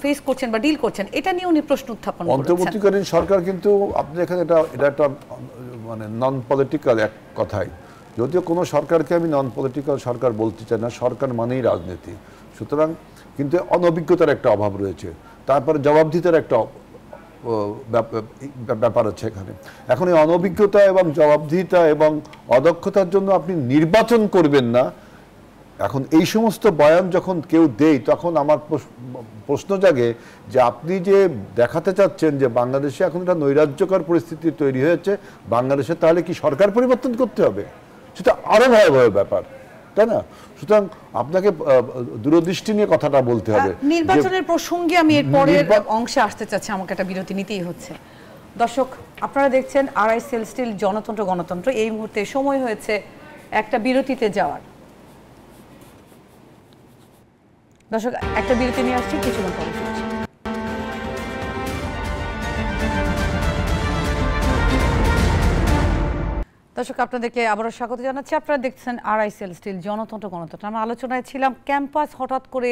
ফেস করছেন বা ডিল করছেন এটা নিয়ে উনি প্রশ্ন উত্থাপন করেছেন। অন্তর্বর্তীকালীন সরকার কিন্তু আপনি এখানে এটা একটা মানে নন পলিটিক্যাল এক কথাই, যদিও কোনো সরকারকে আমি নন পলিটিক্যাল সরকার বলতে চাই না, সরকার মানেই রাজনীতি। সুতরাং কিন্তু অনভিজ্ঞতার একটা অভাব রয়েছে, তারপরে জবাবদিহিতার একটা ব্যাপার আছে এখানে। এখন এই অনভিজ্ঞতা এবং জবাবদিহিতা এবং অদক্ষতার জন্য আপনি নির্বাচন করবেন না। এখন এই সমস্ত বয়ান যখন কেউ দেয়, তখন আমার প্রশ্ন জাগে যে আপনি যে দেখাতে চাচ্ছেন যে বাংলাদেশে এখন একটা নৈরাজ্যকর পরিস্থিতি তৈরি হয়েছে, বাংলাদেশে তাহলে কি সরকার পরিবর্তন করতে হবে? সেটা আরো ভয়াবহ ব্যাপার, তাই না? সুতরাং আপনাকে দূরদৃষ্টি নিয়ে কথাটা বলতে হবে। নির্বাচনের প্রসঙ্গে আমি এর পরের অংশে আসতে চাচ্ছি, আমাকে একটা বিরতি নিতেই হচ্ছে। দর্শক, আপনারা দেখছেন আরআইএসএল স্টিল জনতন্ত্র গণতন্ত্র। এই মুহূর্তে সময় হয়েছে একটা বিরতিতে যাওয়ার। দর্শক, একটা বিরতি নিয়ে আসছি, কিছুক্ষণ পরে ফিরছি। দর্শক, আপনাদেরকে আবারও স্বাগত জানাচ্ছি। আপনারা দেখছেন আরআইএসএল স্টিল জনতন্ত্র গণতন্ত্র। আমরা আলোচনায় ছিলাম ক্যাম্পাস হঠাৎ করে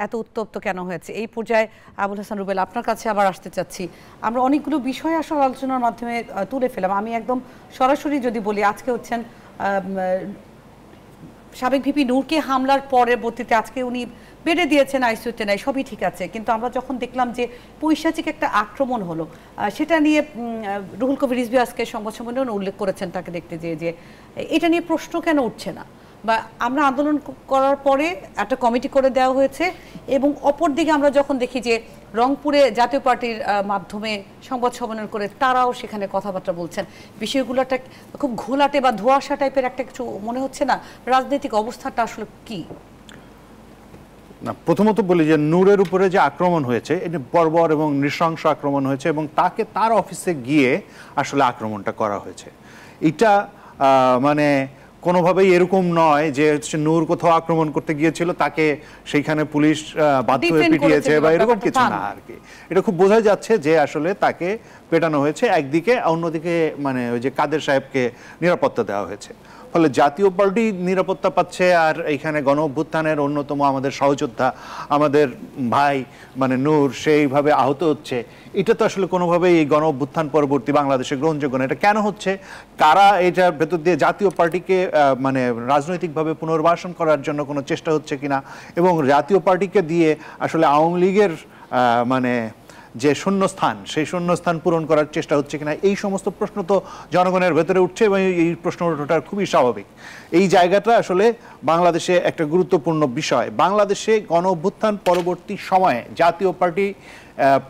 এত উত্তপ্ত কেন হয়েছে। এই পর্যায়ে আবুল হাসান রুবেল, আপনার কাছে আবার আসতে চাচ্ছি। আমরা অনেকগুলো বিষয় আসলে আলোচনার মাধ্যমে তুলে ফেলাম। আমি একদম সরাসরি যদি বলি, আজকে হচ্ছেন সাবেক ভিপি নূরকে হামলার পরবর্তীতে আজকে উনি বেডে দিয়েছেন, আইসিইউতে নাই, সবই ঠিক আছে, কিন্তু আমরা যখন দেখলাম যে পৈশাচিক একটা আক্রমণ হলো, সেটা নিয়ে রুহুল কবির রিজভী আজকে সংবাদ সম্মেলনে উল্লেখ করেছেন তাকে দেখতে যে এটা নিয়ে প্রশ্ন কেন উঠছে না, বা আমরা আন্দোলন করার পরে একটা কমিটি করে দেওয়া হয়েছে, এবং অপরদিকে আমরা যখন দেখি যে রংপুরে জাতীয় পার্টির মাধ্যমে সংবাদ সম্মেলন করে তারাও সেখানে কথাবার্তা বলছেন, বিষয়গুলো একটা খুব ঘোলাটে বা ধোঁয়াশা টাইপের একটা কিছু মনে হচ্ছে না? রাজনৈতিক অবস্থাটা আসলে কি? না, প্রথমত বলি যে নূরের উপরে যে আক্রমণ হয়েছে, এটা বর্বর এবং নৃশংস আক্রমণ হয়েছে, এবং তাকে তার অফিসে গিয়ে আসলে আক্রমণটা করা হয়েছে। এটা মানে কোনোভাবেই এরকম নয় যে নূর কোথাও আক্রমণ করতে গিয়েছিল, তাকে সেইখানে পুলিশ বাধ্য হয়ে পিটিয়েছে বা এরকম কিছু না আর কি। এটা খুব বোঝা যাচ্ছে যে আসলে তাকে পেটানো হয়েছে একদিকে, অন্যদিকে মানে ওই যে কাদের সাহেবকে নিরাপত্তা দেওয়া হয়েছে। ফলে জাতীয় পার্টি নিরাপত্তা পাচ্ছে, আর এইখানে গণ অভ্যুত্থানের অন্যতম আমাদের সহযোদ্ধা, আমাদের ভাই মানে নূর, সেইভাবে আহত হচ্ছে। এটা তো আসলে কোনোভাবেই এই গণ অভ্যুত্থান পরবর্তী বাংলাদেশে গ্রহণযোগ্য না। এটা কেন হচ্ছে? কারা এটার ভেতর দিয়ে জাতীয় পার্টিকে মানে রাজনৈতিকভাবে পুনর্বাসন করার জন্য কোনো চেষ্টা হচ্ছে কিনা, এবং জাতীয় পার্টিকে দিয়ে আসলে আওয়ামী লীগের মানে যে শূন্যস্থান, সেই শূন্যস্থান পূরণ করার চেষ্টা হচ্ছে কিনা, এই সমস্ত প্রশ্ন তো জনগণের ভেতরে উঠছে, এবং এই প্রশ্ন ওঠাটা খুবই স্বাভাবিক। এই জায়গাটা আসলে বাংলাদেশে একটা গুরুত্বপূর্ণ বিষয়। বাংলাদেশে গণ অভ্যুত্থান পরবর্তী সময়ে জাতীয় পার্টি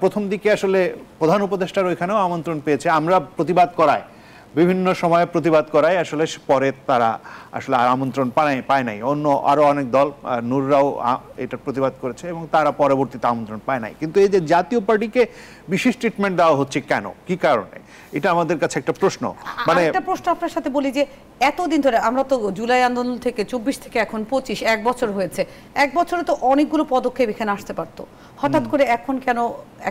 প্রথম দিকে আসলে প্রধান উপদেষ্টার ওইখানেও আমন্ত্রণ পেয়েছে, আমরা প্রতিবাদ করায়, বিভিন্ন সময়ে প্রতিবাদ করায় আসলে পরে তারা আসলে আর আমন্ত্রণ পায় নাই। অন্য আরও অনেক দল, নূররাও এটার প্রতিবাদ করেছে, এবং তারা পরবর্তীতে আমন্ত্রণ পায় নাই। কিন্তু এই যে জাতীয় পার্টিকে বিশেষ ট্রিটমেন্ট দেওয়া হচ্ছে কেন, কি কারণে, এটা আমাদের কাছে একটা প্রশ্ন। মানে একটা প্রশ্ন আপনার সাথে বলি যে এতদিন ধরে আমরা তো জুলাই আন্দোলন থেকে 24 থেকে এখন 25, 1 বছর হয়েছে। 1 বছরে তো অনেকগুলো পদক্ষেপ এখানে আসতে পারতো, হঠাৎ করে এখন কেন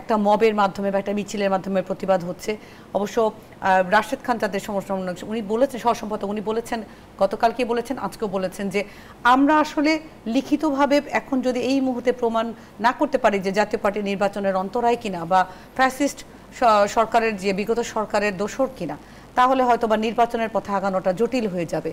একটা মবের মাধ্যমে বা একটা মিছিলের মাধ্যমে প্রতিবাদ হচ্ছে? অবশ্য রাশেদ খান তাদের সমর্থন, উনি বলেছেন, সহসম্পাদক উনি বলেছেন, গতকালকে বলেছেন, আজকেও বলেছেন যে আমরা আসলে লিখিতভাবে এখন যদি এই মুহূর্তে প্রমাণ না করতে পারি যে জাতীয় পার্টি নির্বাচনের অন্তরায় কিনা বা ফ্যাসিস্ট সরকারের যে বিগত সরকারের দোসর কিনা, তাহলে হয়তো বা নির্বাচনের পথে আগানোটা জটিল হয়ে যাবে।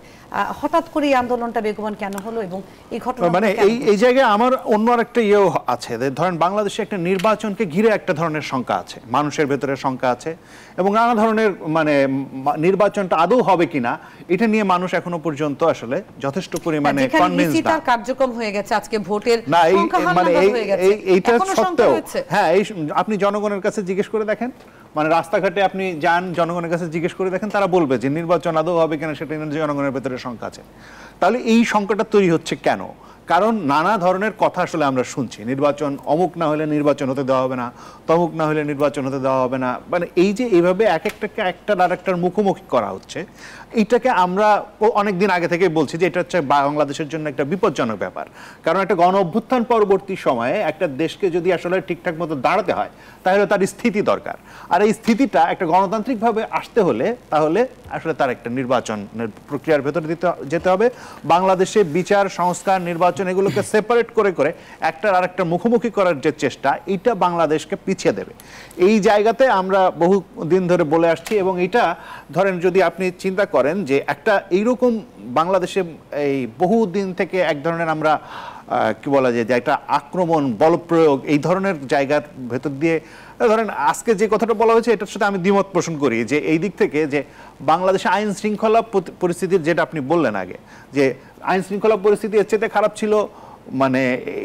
হঠাৎ করে এই আন্দোলনটা বেগবান কেন হলো এবং এই ঘটনা মানে এই জায়গায় আমার অন্য আরেকটা ইয়েও আছে, ধরেন বাংলাদেশে একটা নির্বাচনকে ঘিরে একটা ধরনের শঙ্কা আছে, মানুষের ভেতরে শঙ্কা আছে এবং নানা ধরনের মানে নির্বাচনটা আদৌ হবে কিনা এটা নিয়ে মানুষ এখনো পর্যন্ত আসলে যথেষ্ট পরিমাণে কনভিন্সড না। কার্যক্রম হয়ে গেছে আজকে ভোটের না, সংখ্যা মানে এইটা সত্ত্বেও হ্যাঁ এই আপনি জনগণের কাছে জিজ্ঞেস করে দেখেন, মানে রাস্তাঘাটে আপনি যান জনগণের কাছে জিজ্ঞেস করে দেখেন, তারা বলবে যে নির্বাচন আদৌ হবে কিনা সেটা নিয়ে জনগণের ভেতরে শঙ্কা আছে। তাহলে এই শঙ্কাটা তৈরি হচ্ছে কেন? কারণ নানা ধরনের কথা আসলে আমরা শুনছি, নির্বাচন অমুক না হলে নির্বাচন হতে দেওয়া হবে না, তমুক না হলে নির্বাচন হতে দেওয়া হবে না, মানে এই যে এইভাবে এক একটাকে একটার আরেকটার মুখোমুখি করা হচ্ছে, এইটাকে আমরা অনেকদিন আগে থেকে বলছি যে এটা হচ্ছে বাংলাদেশের জন্য একটা বিপজ্জনক ব্যাপার। কারণ একটা গণ অভ্যুত্থান পরবর্তী সময়ে একটা দেশকে যদি আসলে ঠিকঠাক মতো দাঁড়াতে হয় তাহলে তার স্থিতি দরকার, আর এই স্থিতিটা একটা গণতান্ত্রিকভাবে আসতে হলে তাহলে আসলে তার একটা নির্বাচনের প্রক্রিয়ার ভেতরে যেতে হবে। বাংলাদেশে বিচার, সংস্কার, নির্বাচন এগুলোকে সেপারেট করে করে একটার আরেকটা মুখোমুখি করার যে চেষ্টা, এটা বাংলাদেশকে পিছিয়ে দেবে। এই জায়গাতে আমরা বহু দিন ধরে বলে আসছি এবং এটা ধরেন যদি আপনি চিন্তা করেন যে একটা এইরকম বাংলাদেশে এই বহু দিন থেকে এক ধরনের আমরা কি বলা যায় যে একটা আক্রমণ, বলপ্রয়োগ এই ধরনের জায়গার ভেতর দিয়ে ধরেন আজকে যে কথাটা বলা হয়েছে এটার সাথে আমি দ্বিমত পোষণ করি যে এই দিক থেকে যে বাংলাদেশে আইন শৃঙ্খলা পরিস্থিতির যেটা আপনি বললেন আগে যে আইন শৃঙ্খলা পরিস্থিতি এর চেয়ে খারাপ ছিল, মানে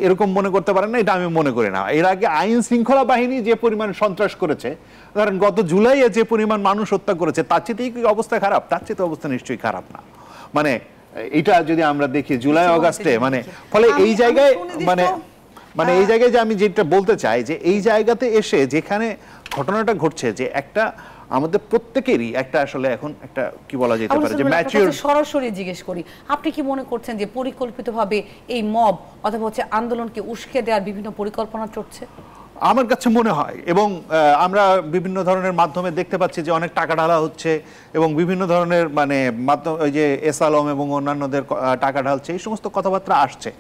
এরকম মনে করতে পারেন না, এটা আমি মনে করি না। এর আগে আইন শৃঙ্খলা বাহিনী যে পরিমাণ সন্ত্রাস করেছে, ধরেন গত জুলাইয়ে যে পরিমাণ মানুষ হত্যা করেছে, তার চেয়েই কি অবস্থা খারাপ? তার চেয়ে অবস্থা নিশ্চয়ই খারাপ না। মানে এটা যদি আমরা দেখি জুলাই অগাস্টে, মানে ফলে এই জায়গায় মানে এই জায়গায় যে আমি যেটা বলতে চাই যে এই জায়গাতে এসে যেখানে ঘটনাটা ঘটছে যে একটা আমাদের প্রত্যেকেরই একটা আসলে এখন একটা কি বলা যেতে পারে যে ম্যাচিউর। সরাসরি জিজ্ঞেস করি, আপনি কি মনে করছেন যে পরিকল্পিতভাবে এই মব অথবা হচ্ছে আন্দোলনকে উস্কে দেওয়ার বিভিন্ন পরিকল্পনা চলছে? আমার কাছে মনে হয়, এবং আমরা বিভিন্ন ধরনের মাধ্যমে দেখতে পাচ্ছি যে অনেক টাকা ঢালা হচ্ছে এবং বিভিন্ন ধরনের মানে মাধ্যম ওই যে এস আলম এবং অন্যান্যদের টাকা ঢালছে, এই সমস্ত কথাবার্তা আসছে।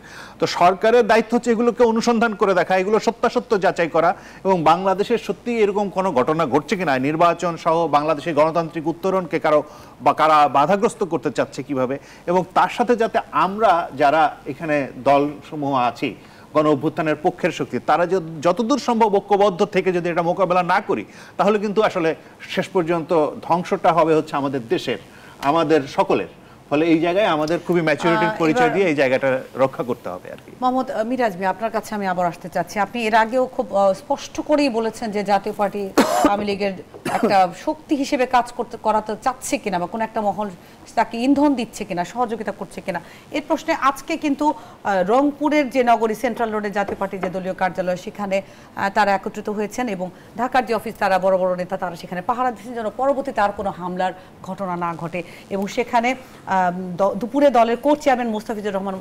তো সরকারের দায়িত্ব হচ্ছে এগুলোকে অনুসন্ধান করে দেখা, এগুলো সত্যাসত্য যাচাই করা এবং বাংলাদেশের সত্যি এরকম কোনো ঘটনা ঘটছে কিনা, নির্বাচন সহ বাংলাদেশের গণতান্ত্রিক উত্তরণকে কারা বাধাগ্রস্ত করতে চাচ্ছে কিভাবে, এবং তার সাথে যাতে আমরা যারা এখানে দলসমূহ আছি গণ অভ্যুত্থানের পক্ষের শক্তি, তারা যতদূর সম্ভব ঐক্যবদ্ধ থেকে যদি এটা মোকাবেলা না করি তাহলে কিন্তু আসলে শেষ পর্যন্ত ধ্বংসটা হবে হচ্ছে আমাদের দেশের, আমাদের সকলের। ফলে এই জায়গায় আমাদের খুবই ম্যাচুরিটির পরিচয় দিয়ে এই জায়গাটা রক্ষা করতে হবে আর কি। মোহাম্মদ মিরাজ ভাই, আপনার কাছে আমি আবার আসতে চাচ্ছি। আপনি এর আগেও খুব স্পষ্ট করেই বলেছেন যে জাতীয় পার্টি আওয়ামী লীগের একটা শক্তি হিসেবে কাজ করাতে চাচ্ছে কিনা বা কোনো একটা মহল তাকে ইন্ধন দিচ্ছে কিনা, সহযোগিতা করছে কিনা, এর প্রশ্নে আজকে কিন্তু রংপুরের যে নগরী সেন্ট্রাল রোডে জাতীয় পার্টির যে দলীয় কার্যালয় সেখানে তারা একত্রিত হয়েছেন এবং ঢাকার যে অফিস তারা বড় বড় নেতা তারা সেখানে পাহারা দিচ্ছেন যেন পরবর্তীতে আর কোনো হামলার ঘটনা না ঘটে। এবং সেখানে দুপুরে দলের কোর চেয়ারম্যান মোস্তাফিজুর রহমান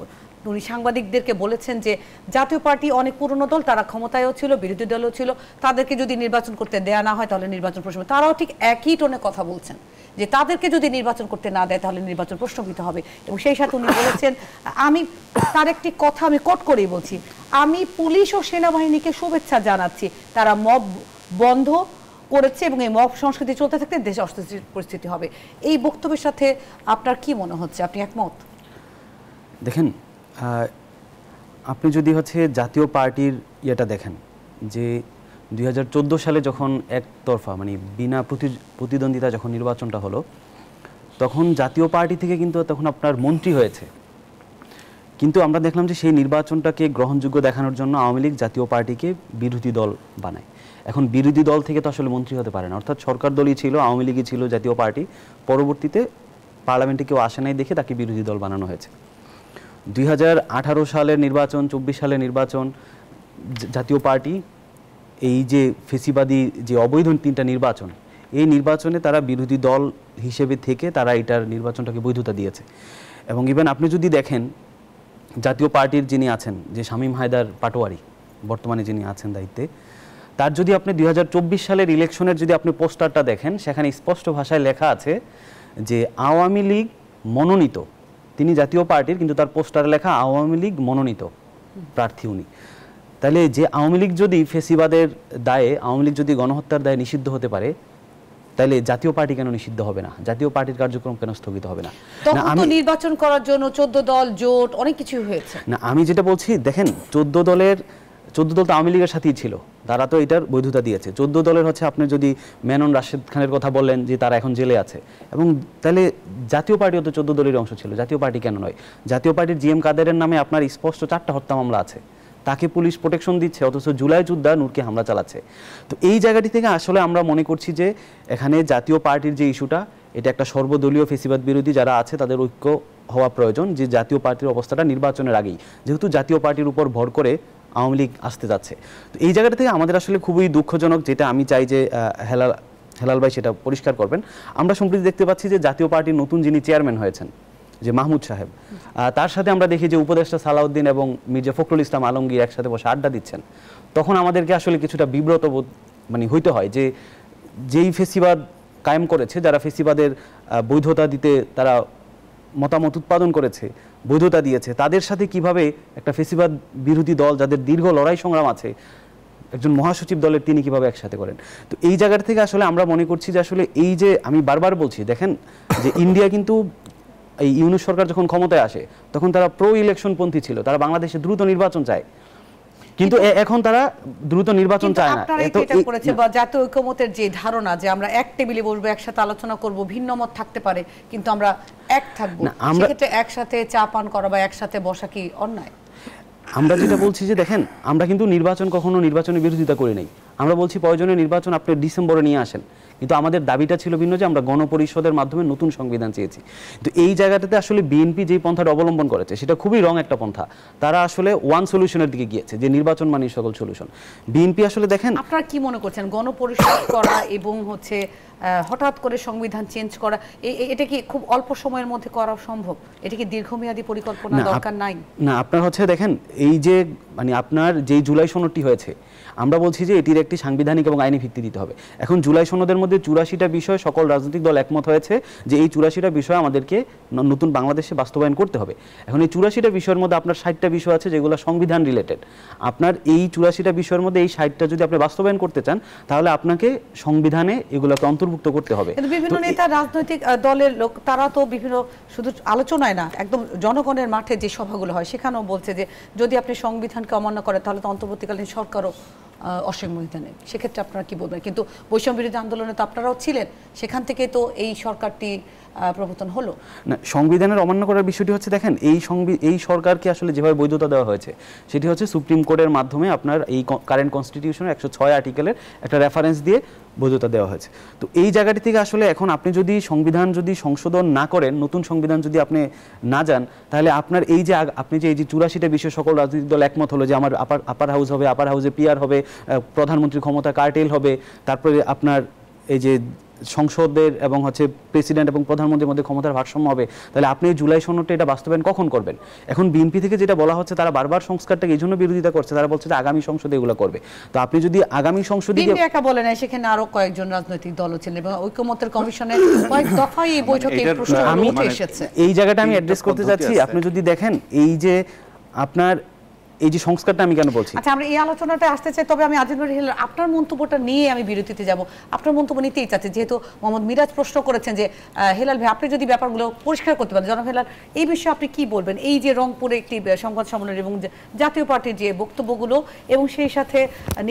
উনি সাংবাদিকদেরকে বলেছেন যে জাতীয় পার্টি অনেক পুরনো দল, তারা ক্ষমতায়ও ছিল, বিরোধী দলও ছিল, তাদেরকে যদি নির্বাচন করতে দেয়া না হয় তাহলে নির্বাচন প্রশ্ন। তারাও ঠিক একই টোনে কথা বলছেন যে তাদেরকে যদি নির্বাচন করতে না দেয় তাহলে নির্বাচন প্রশ্নবিদ্ধ হবে। এবং সেই সাথে উনি বলেছেন, আমি তার একটি কথা আমি কোট করেই বলছি, আমি পুলিশ ও সেনাবাহিনীকে শুভেচ্ছা জানাচ্ছি, তারা মব বন্ধ করেছে এবং এই মব সংস্কৃতি চলতে থাকতে দেশে অস্থিতিশীল পরিস্থিতি হবে। এই বক্তব্যের সাথে আপনার কি মনে হচ্ছে, আপনি একমত? দেখেন, আপনি যদি হচ্ছে জাতীয় পার্টির ইয়েটা দেখেন যে 2014 সালে যখন একতরফা মানে বিনা প্রতিদ্বন্দ্বিতা যখন নির্বাচনটা হলো তখন জাতীয় পার্টি থেকে কিন্তু তখন আপনার মন্ত্রী হয়েছে, কিন্তু আমরা দেখলাম যে সেই নির্বাচনটাকে গ্রহণযোগ্য দেখানোর জন্য আওয়ামী লীগ জাতীয় পার্টিকে বিরোধী দল বানায়। এখন বিরোধী দল থেকে তো আসলে মন্ত্রী হতে পারে না, অর্থাৎ সরকার দলই ছিল, আওয়ামী লীগই ছিল জাতীয় পার্টি, পরবর্তীতে পার্লামেন্টে কেউ আসে নাই দেখে তাকে বিরোধী দল বানানো হয়েছে। 2018 সালের নির্বাচন, 24 সালের নির্বাচন, জাতীয় পার্টি এই যে ফেসিবাদী যে অবৈধ 3টা নির্বাচন, এই নির্বাচনে তারা বিরোধী দল হিসেবে থেকে তারা এটার নির্বাচনটাকে বৈধতা দিয়েছে। এবং ইভেন আপনি যদি দেখেন জাতীয় পার্টির যিনি আছেন যে শামীম হায়দার পাটোয়ারি বর্তমানে যিনি আছেন দায়িত্বে, তার যদি আপনি 2024 সালের ইলেকশনের যদি আপনি পোস্টারটা দেখেন সেখানে স্পষ্ট ভাষায় লেখা আছে যে আওয়ামী লীগ মনোনীত, তিনি জাতীয় পার্টির কিন্তু তার পোস্টারে লেখা আওয়ামী লীগ মনোনীত প্রার্থী উনি। তাহলে যে আওয়ামী লীগ যদি ফেসিবাদের দায়ে, আওয়ামী লীগ যদি গণহত্যার দায়ে নিষিদ্ধ হতে পারে, তাহলে জাতীয় পার্টি কেন নিষিদ্ধ হবে না, জাতীয় পার্টির কার্যক্রম কেন স্থগিত হবে না? তখন তো নির্বাচন করার জন্য 14 দল জোট অনেক কিছু হয়েছে। না, আমি যেটা বলছি দেখেন 14 দল তো আওয়ামী লীগের সাথেই ছিল, তারা তো এটার বৈধতা দিয়েছে। 14 দলের হচ্ছে আপনি যদি মেনন রাশেদ খানের কথা বললেন যে তারা এখন জেলে আছে, এবং তাহলে জাতীয় পার্টিও তো 14 দলের অংশ ছিল, জাতীয় পার্টি কেন নয়? জাতীয় পার্টির জিএম কাদেরের নামে আপনার স্পষ্ট 4টা হত্যা মামলা আছে, তাকে পুলিশ প্রোটেকশন দিচ্ছে, অথচ জুলাই যোদ্ধা নূরকে হামলা চালাচ্ছে। তো এই জায়গাটি থেকে আসলে আমরা মনে করছি যে এখানে জাতীয় পার্টির যে ইস্যুটা, এটা একটা সর্বদলীয় ফেসিবাদ বিরোধী যারা আছে তাদের ঐক্য হওয়া প্রয়োজন, যে জাতীয় পার্টির অবস্থাটা নির্বাচনের আগেই, যেহেতু জাতীয় পার্টির উপর ভর করে আওয়ামী লীগ আসতে যাচ্ছে। তো এই জায়গাটা থেকে আমাদের আসলে খুবই দুঃখজনক, যেটা আমি চাই যে হেলাল ভাই সেটা পরিষ্কার করবেন। আমরা সম্প্রতি দেখতে পাচ্ছি যে জাতীয় পার্টির নতুন যিনি চেয়ারম্যান হয়েছেন, যে মাহমুদ সাহেব, তার সাথে আমরা দেখি যে উপদেষ্টা সালাউদ্দিন এবং মির্জা ফখরুল ইসলাম আলমগীর একসাথে বসে আড্ডা দিচ্ছেন। তখন আমাদেরকে আসলে কিছুটা বিব্রত বোধ হইতে হয় যে যেই ফেসিবাদ কায়েম করেছে, যারা ফেসিবাদের বৈধতা দিতে তারা মতামত উৎপাদন করেছে, বৈধতা দিয়েছে, তাদের সাথে কিভাবে একটা ফেসিবাদ বিরোধী দল যাদের দীর্ঘ লড়াই সংগ্রাম আছে, একজন মহাসচিব দলের তিনি কিভাবে একসাথে করেন। তো এই জায়গাটা থেকে আসলে আমরা মনে করছি যে আসলে এই যে আমি বারবার বলছি, দেখেন যে ইন্ডিয়া কিন্তু এই ইউনূস সরকার যখন ক্ষমতায় আসে তখন তারা প্রো ইলেকশন পন্থী ছিল, তারা বাংলাদেশে দ্রুত নির্বাচন চায়, কিন্তু এখন তারা দ্রুত নির্বাচন চায় না। জাতীয় ঐক্যমতের যে ধারণা যে আমরা এক টেবিলে বসবো, একসাথে আলোচনা করব, ভিন্ন মত থাকতে পারে কিন্তু আমরা এক থাকবো, সেক্ষেত্রে একসাথে চা পান করা বা একসাথে বসা কি অন্যায়? আমরা যেটা বলছি যে দেখেন, আমরা কিন্তু কখনো নির্বাচনের বিরোধিতা করি নাই। আমরা বলছি প্রয়োজনীয় নির্বাচন আপনি ডিসেম্বরে নিয়ে আসেন, কিন্তু আমাদের দাবিটা ছিল ভিন্ন, যে আমরা গণপরিষদের মাধ্যমে নতুন সংবিধান চেয়েছি। তো এই জায়গাটাতে আসলে বিএনপি যেই পন্থাটা অবলম্বন করেছে সেটা খুবই রং একটা পন্থা। তারা আসলে ওয়ান সলিউশনের দিকে গিয়েছে, যে নির্বাচন মানে সকল সলিউশন। বিএনপি আসলে দেখেন, আপনারা কি মনে করছেন গণপরিষদ করা এবং হচ্ছে হঠাৎ করে সংবিধান চেঞ্জ করা, এটা কি খুব অল্প সময়ের মধ্যে করা সম্ভব? এটা কি দীর্ঘমেয়াদী পরিকল্পনা দরকার নাই? না, আপনার হচ্ছে দেখেন এই যে আপনার যেই জুলাই সনদটি হয়েছে, আমরা বলছি যে এটির একটি সাংবিধানিক এবং আইনি ভিত্তি দিতে হবে। এখন জুলাই সনদের মধ্যে 84টা বিষয় সকল রাজনৈতিক দল একমত হয়েছে যে এই 84টা বিষয় আমাদেরকে নতুন বাংলাদেশে বাস্তবায়ন করতে হবে। এখন এই 84টা বিষয়ের মধ্যে আপনার 60টা বিষয় আছে যেগুলো সংবিধান রিলেটেড। আপনার এই 84টা বিষয়ের মধ্যে এই 60টা যদি আপনি বাস্তবায়ন করতে চান, তাহলে আপনাকে সংবিধানে এগুলোকে অন্তর্ভুক্ত করতে হবে। বিভিন্ন নেতা, রাজনৈতিক দলের লোক, তারা তো বিভিন্ন শুধু আলোচনায় না, একদম জনগণের মাঠে যে সভাগুলো হয় সেখানেও বলছে যে যদি আপনি সংবিধানকে অমান্য করেন তাহলে তো অন্তর্বর্তীকালীন সরকারও অসংবিধানে নেই। সেক্ষেত্রে আপনারা কি বলবেন? কিন্তু বৈষম্য বিরোধী আন্দোলনে তো আপনারাও ছিলেন, সেখান থেকে তো এই সরকারটি প্রবর্তন হলো না। সংবিধানের অমান্য করার বিষয়টি হচ্ছে দেখেন, এই সরকারকে আসলে যেভাবে বৈধতা দেওয়া হয়েছে সেটি হচ্ছে সুপ্রিম কোর্টের মাধ্যমে আপনার এই কারেন্ট কনস্টিটিউশনের 106 আর্টিকেলের একটা রেফারেন্স দিয়ে বৈধতা দেওয়া হয়েছে। তো এই জায়গাটি থেকে আসলে এখন আপনি যদি সংবিধান যদি সংশোধন না করেন, নতুন সংবিধান যদি আপনি না যান, তাহলে আপনার এই যে আপনি যে এই যে 84টা বিষয় সকল রাজনৈতিক দল একমত হলো যে আমার আপার হাউস হবে, আপার হাউসে পিআর হবে, প্রধানমন্ত্রীর ক্ষমতা কার্টেল হবে, তারপরে আপনার এই যে সংসদের এবং হচ্ছে প্রেসিডেন্ট এবং প্রধানমন্ত্রীর মধ্যে ক্ষমতার ভারসাম্য হবে, তাহলে আপনি জুলাই সনদটা এটা বাস্তবায়ন কখন করবেন? এখন বিএনপি থেকে যেটা বলা হচ্ছে, তারা বারবার সংস্কারটাকে এই জন্য বিরোধিতা করছে, তারা বলছে যে আগামী সংসদে এগুলো করবে। তো আপনি যদি আগামী সংসদে, বিএনপি একা বলে না, সেখানে আরো কয়েকজন রাজনৈতিক দল ছিলেন এবং ঐক্যমত্যের কমিশনের কয়েক দফায় এই বৈঠকে প্রশ্নগুলো উঠে এসেছে। এই জায়গাটা আমি অ্যাড্রেস করতে যাচ্ছি। আপনি যদি দেখেন এই যে আপনার এই যে সংস্কারটা, আমি কেন বলছি, আচ্ছা আমরা এই আলোচনাটা আসতে চাই, তবে আমি আজিজুর রহমান আপনার মন্তব্যটা নিয়ে আমি বিরতিতে যাব। আপনার মন্তব্য নিতেই চাচ্ছি, যেহেতু মোহাম্মদ মিরাজ প্রশ্ন করেছেন যে হেলাল ভাই আপনি যদি ব্যাপারগুলো পরিষ্কার করতে পারেন। জনাব হেলাল, এই বিষয়ে আপনি কি বলবেন? এই যে রংপুরে একটি সংবাদ সম্মেলন এবং জাতীয় পার্টির যে বক্তব্যগুলো এবং সেই সাথে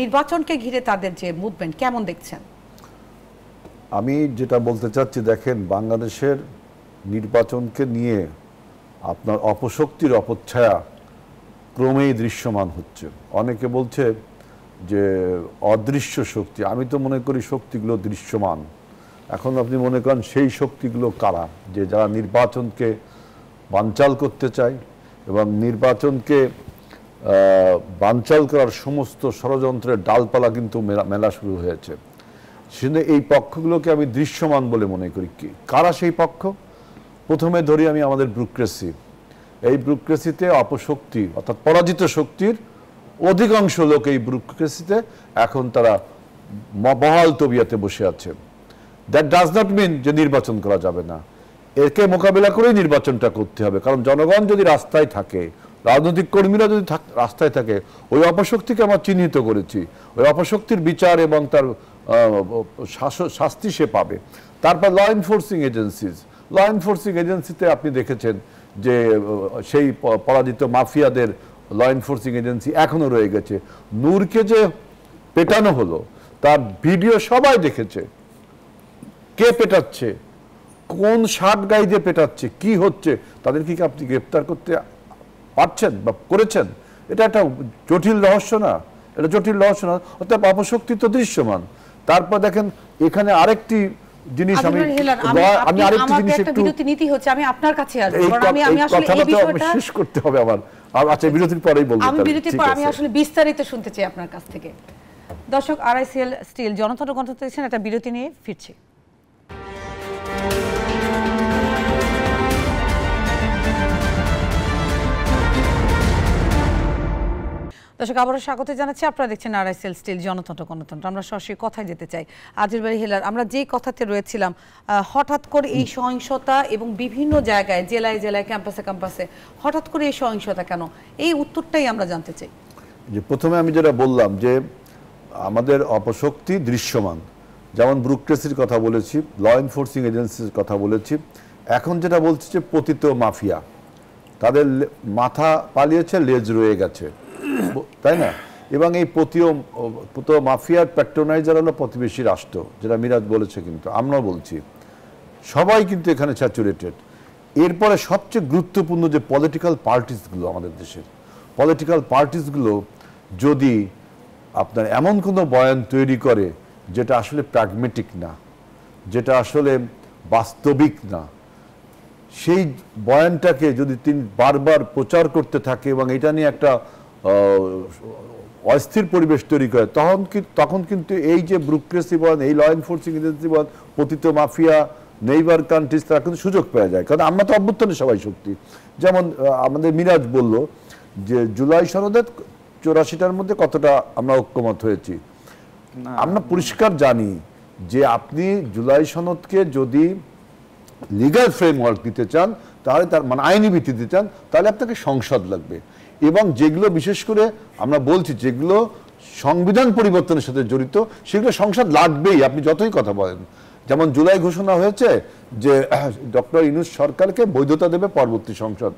নির্বাচনকে ঘিরে তাদের যে মুভমেন্ট, কেমন দেখছেন? আমি যেটা বলতে চাচ্ছি, দেখেন বাংলাদেশের নির্বাচনকে নিয়ে আপনার অপশক্তির অপচ্ছায়া ক্রমেই দৃশ্যমান হচ্ছে। অনেকে বলছে যে অদৃশ্য শক্তি, আমি তো মনে করি শক্তিগুলো দৃশ্যমান। এখন আপনি মনে করেন সেই শক্তিগুলো কারা, যে যারা নির্বাচনকে বানচাল করতে চায় এবং নির্বাচনকে বানচাল করার সমস্ত ষড়যন্ত্রের ডালপালা কিন্তু মেলা শুরু হয়েছে। সেজন্য এই পক্ষগুলোকে আমি দৃশ্যমান বলে মনে করি। কারা সেই পক্ষ? প্রথমে ধরি আমি আমাদের ব্যুরোক্রেসি। এই ব্যুরোক্রেসিতে অপশক্তি অর্থাৎ পরাজিত শক্তির অধিকাংশ লোক এই ব্যুরোক্রেসিতে এখন তারা বহাল তবিয়াতে বসে আছে। দ্যাট ডাজ নট মিন যে নির্বাচন করা যাবে না, একে মোকাবিলা করেই নির্বাচনটা করতে হবে। কারণ জনগণ যদি রাস্তায় থাকে, রাজনৈতিক কর্মীরা যদি রাস্তায় থাকে, ওই অপশক্তিকে আমরা চিহ্নিত করেছি। ওই অপশক্তির বিচার এবং তার শাস্তি সে পাবে। তারপর ল এনফোর্সিং এজেন্সিতে আপনি দেখেছেন যে সেই পরাজিত মাফিয়াদের ল এনফোর্সিং এজেন্সি এখনো রয়ে গেছে। নূরকে যে পেটানো হলো তার ভিডিও সবাই দেখেছে, কে পেটাচ্ছে, কোন শার্ট গায়ে দিয়ে পেটাচ্ছে, কি হচ্ছে, তাদের কি আপনি গ্রেপ্তার করতে পারছেন বা করেছেন? এটা একটা জটিল রহস্য না? এটা জটিল রহস্য না? অর্থাৎ অপশক্তি তো দৃশ্যমান। তারপর দেখেন এখানে আরেকটি জিনিস আমি আরেকটি জিনিস একটু নীতি হচ্ছে, আমি আপনার কাছে আসবো, আমি আসলে এই বিষয়টা শেষ করতে হবে আমার। আচ্ছা, বিরতির পরেই বলবো। আমি বিরতির পর আমি আসলে বিস্তারিত শুনতে চাই আপনার কাছ থেকে। দর্শক, আরআইসিএল স্টিল জনতন্ত্র গণতন্ত্র দেখছেন, একটা বিরতি নিয়ে ফিরছি। দর্শক, আবারও স্বাগত জানাচ্ছি। আপনারা দেখছেন আরআইসিএল স্টিল জনতন্ত্র গণতন্ত্র। আমরা সরাসরি কথায় যেতে চাই। আজিজ বাড়ি হেলার, আমরা যেই কথাতে রয়েছিলাম, হঠাৎ করে এই সহিংসতা এবং বিভিন্ন জায়গায় জেলায় জেলায় ক্যাম্পাসে ক্যাম্পাসে হঠাৎ করে এই সহিংসতা কেন, এই উত্তরটাই আমরা জানতে চাই। যে প্রথমে আমি যেটা বললাম যে আমাদের অপশক্তি দৃশ্যমান, যেমন ব্যুরোক্রেসির কথা বলেছি, ল এনফোর্সিং এজেন্সির কথা বলেছি, এখন যেটা বলছি যে পতিত মাফিয়া, তাদের মাথা পালিয়েছে, লেজ রয়ে গেছে, তাই না? এবং এই পতিত মাফিয়ার প্যাট্রোনাইজার হলো প্রতিবেশী রাষ্ট্র, যেটা মিরাজ বলেছে, কিন্তু আমরাও বলছি, সবাই কিন্তু এখানে স্যাচুরেটেড। এরপরে সবচেয়ে গুরুত্বপূর্ণ যে পলিটিক্যাল পার্টিসগুলো, আমাদের দেশের পলিটিক্যাল পার্টিসগুলো যদি আপনার এমন কোনো বয়ান তৈরি করে যেটা আসলে প্র্যাগমেটিক না, যেটা আসলে বাস্তবিক না, সেই বয়ানটাকে যদি তিনি বারবার প্রচার করতে থাকে এবং এটা নিয়ে একটা অস্থির পরিবেশ তৈরি করে, তখন কিন্তু এই যে ব্যুরোক্রেসি বলেন, এই ল এনফোর্সিং এজেন্সি বলেন, পতিত মাফিয়া, নেইবার কান্ট্রিজ, তারা কিন্তু সুযোগ পেয়ে যায়। কারণ আমরা তো অভ্যুত্থানের সবাই শক্তি। যেমন আমাদের মিরাজ বলল যে জুলাই সনদের 84টার মধ্যে কতটা আমরা ঐক্যমত হয়েছি। আমরা পরিষ্কার জানি যে আপনি জুলাই সনদকে যদি লিগ্যাল ফ্রেমওয়ার্ক দিতে চান, তাহলে তার মানে আইনি ভিত্তি দিতে চান, তাহলে আপনাকে সংসদ লাগবে। এবং যেগুলো বিশেষ করে আমরা বলছি যেগুলো সংবিধান পরিবর্তনের সাথে জড়িত, সেগুলো সংসদ লাগবেই, আপনি যতই কথা বলেন। যেমন জুলাই ঘোষণা হয়েছে যে ডক্টর ইউনূস সরকারকে বৈধতা দেবে পরবর্তী সংসদ,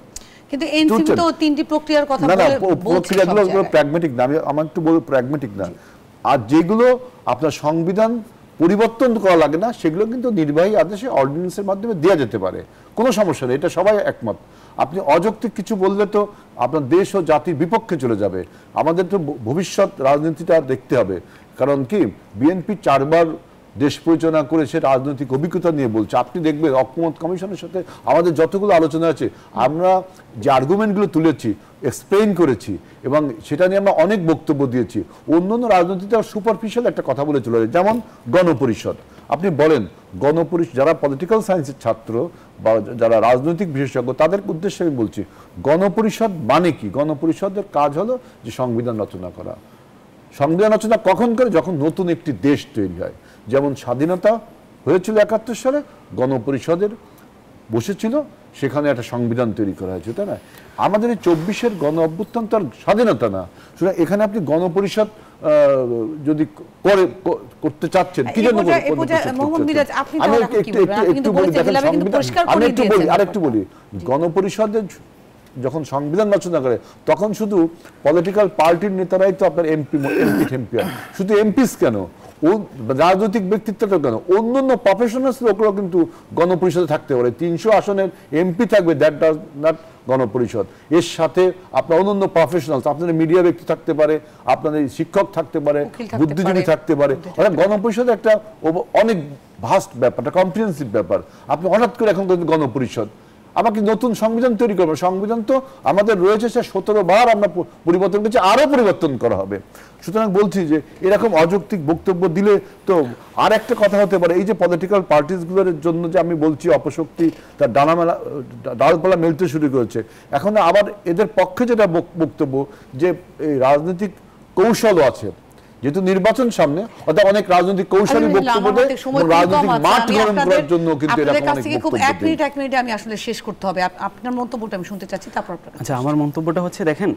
কিন্তু এনসিপি তো তিনটি প্রক্রিয়ার কথা বলে, প্রক্রিয়াগুলো প্র্যাগমেটিক না, আমি আমার একটু বলবো প্র্যাগমেটিক না। আর যেগুলো আপনার সংবিধান পরিবর্তন করা লাগে না, সেগুলো কিন্তু নির্বাহী আদেশে অর্ডিন্যান্সের মাধ্যমে দেওয়া যেতে পারে, কোনো সমস্যা নেই, এটা সবাই একমত। আপনি অযৌক্তিক কিছু বললে তো আপনার দেশ ও জাতির বিপক্ষে চলে যাবে। আমাদের তো ভবিষ্যৎ রাজনীতিটা দেখতে হবে। কারণ কি, বিএনপি 4 বার দেশ পরিচালনা করে সে রাজনৈতিক অভিজ্ঞতা নিয়ে বলছে। আপনি দেখবেন ঐকমত্য কমিশনের সাথে আমাদের যতগুলো আলোচনা আছে, আমরা যে আর্গুমেন্টগুলো তুলেছি, এক্সপ্লেইন করেছি, এবং সেটা নিয়ে আমরা অনেক বক্তব্য দিয়েছি। অন্যান্য রাজনীতিতে সুপারফিশিয়াল একটা কথা বলে চলে যায়, যেমন গণপরিষদ। আপনি বলেন গণপরিষদ, যারা পলিটিক্যাল সায়েন্সের ছাত্র বা যারা রাজনৈতিক বিশেষজ্ঞ, তাদের উদ্দেশ্যে আমি বলছি, গণপরিষদ মানে কি? গণপরিষদের কাজ হলো যে সংবিধান রচনা করা। সংবিধান রচনা কখন করে? যখন নতুন একটি দেশ তৈরি হয়। যেমন স্বাধীনতা হয়েছিল 71 সালে, গণপরিষদের বসেছিল, সেখানে একটা সংবিধান তৈরি করা হয়েছে, তাই না? আমাদের এই 24-এর গণ অভ্যুত্থান তো আর স্বাধীনতা না। সুতরাং এখানে আপনি গণপরিষদ যদি করতে চাচ্ছেন, কি জন্য আরেকটু বলি, গণপরিষদের যখন সংবিধান রচনা করে, তখন শুধু পলিটিক্যাল পার্টির নেতারাই তো আপনার এমপি শুধু এমপিস কেন, ও রাজনৈতিক ব্যক্তিত্বটা কেন, অন্যান্য প্রফেশনালস লোকরাও কিন্তু গণপরিষদে থাকতে পারে। 300 আসনের এমপি থাকবে, দ্যাট ডাজ নট গণপরিষদ। এর সাথে আপনার অন্যান্য প্রফেশনালস, আপনাদের মিডিয়া ব্যক্তি থাকতে পারে, আপনাদের শিক্ষক থাকতে পারে, বুদ্ধিজীবী থাকতে পারে। অর্থাৎ গণপরিষদ একটা অনেক ভাস্ট ব্যাপার, একটা কম্প্রিহেনসিভ ব্যাপার। আপনি হঠাৎ করে এখন গণপরিষদ, আমাকে নতুন সংবিধান তৈরি করবো। সংবিধান তো আমাদের রয়েছে, সে 17 বার আমরা পরিবর্তন করেছি, আরো পরিবর্তন করা হবে। সুতরাং বলছি যে এরকম অযৌক্তিক বক্তব্য দিলে তো আর একটা কথা হতে পারে, এই যে পলিটিক্যাল পার্টিসগুলোর জন্য যে আমি বলছি অপশক্তি তার ডালপালা মেলতে শুরু করেছে, এখন আবার এদের পক্ষে যেটা বক্তব্য যে এই রাজনৈতিক কৌশলও আছে, যেহেতু নির্বাচন সামনে, অর্থাৎ অনেক রাজনৈতিক কৌশলী বক্তব্য দেয়, রাজনৈতিক মাঠ গরম করার জন্য কিন্তু এরকম অনেক বক্তব্য দেয়। এক মিনিটে আমি আসলে শেষ করতে হবে, আপনার মন্তব্যটা আমি শুনতে চাচ্ছি, তারপর আচ্ছা, আমার মন্তব্যটা হচ্ছে, দেখেন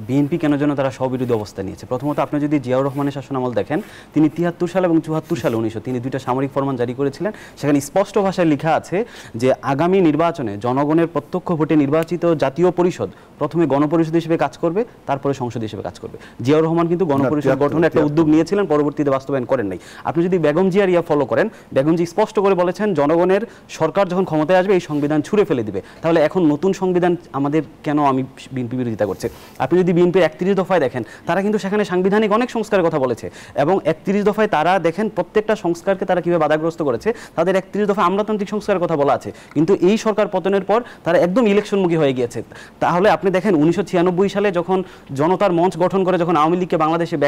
বিএনপি কেন যেন তারা স্ববিরোধী অবস্থা নিয়েছে। প্রথমত আপনি যদি জিয়াউর রহমানের শাসনামল দেখেন, তিনি 73 সাল এবং 74 সালে 1900 তিনি দুইটা সামরিক ফরমান জারি করেছিলেন। সেখানে স্পষ্ট ভাষায় লেখা আছে যে আগামী নির্বাচনে জনগণের প্রত্যক্ষ ভোটে নির্বাচিত জাতীয় পরিষদ প্রথমে গণপরিষদ হিসেবে কাজ করবে, তারপরে সংসদ হিসেবে কাজ করবে। জিয়াউর রহমান কিন্তু গণপরিষদ গঠনের একটা উদ্যোগ নিয়েছিলেন, পরবর্তীতে বাস্তবায়ন করেন নাই। আপনি যদি বেগম জিয়ার ফলো করেন, বেগম জি স্পষ্ট করে বলেছেন জনগণের সরকার যখন ক্ষমতায় আসবে এই সংবিধান ছুঁড়ে ফেলে দিবে। তাহলে এখন নতুন সংবিধান আমাদের কেন আমি বিএনপি বিরোধিতা করছে? আপনি যদি বিএনপির 31 দফায় দেখেন, তারা কিন্তু সেখানে সাংবিধানিক অনেক সংস্কারের কথা বলেছে, এবং 31 দফায় তারা দেখেন প্রত্যেকটা সংস্কারকে তারা কিভাবে বাধাগ্রস্ত করেছে। তাদের 31 দফায় আমলাতান্ত্রিক সংস্কারের কথা বলা আছে, কিন্তু এই সরকার পতনের পর তারা একদম ইলেকশনমুখী হয়ে গিয়েছে। তাহলে আপনি দেখেন 1996 সালে যখন জনতার মঞ্চ গঠন করে যখন আওয়ামী লীগকে বাংলাদেশে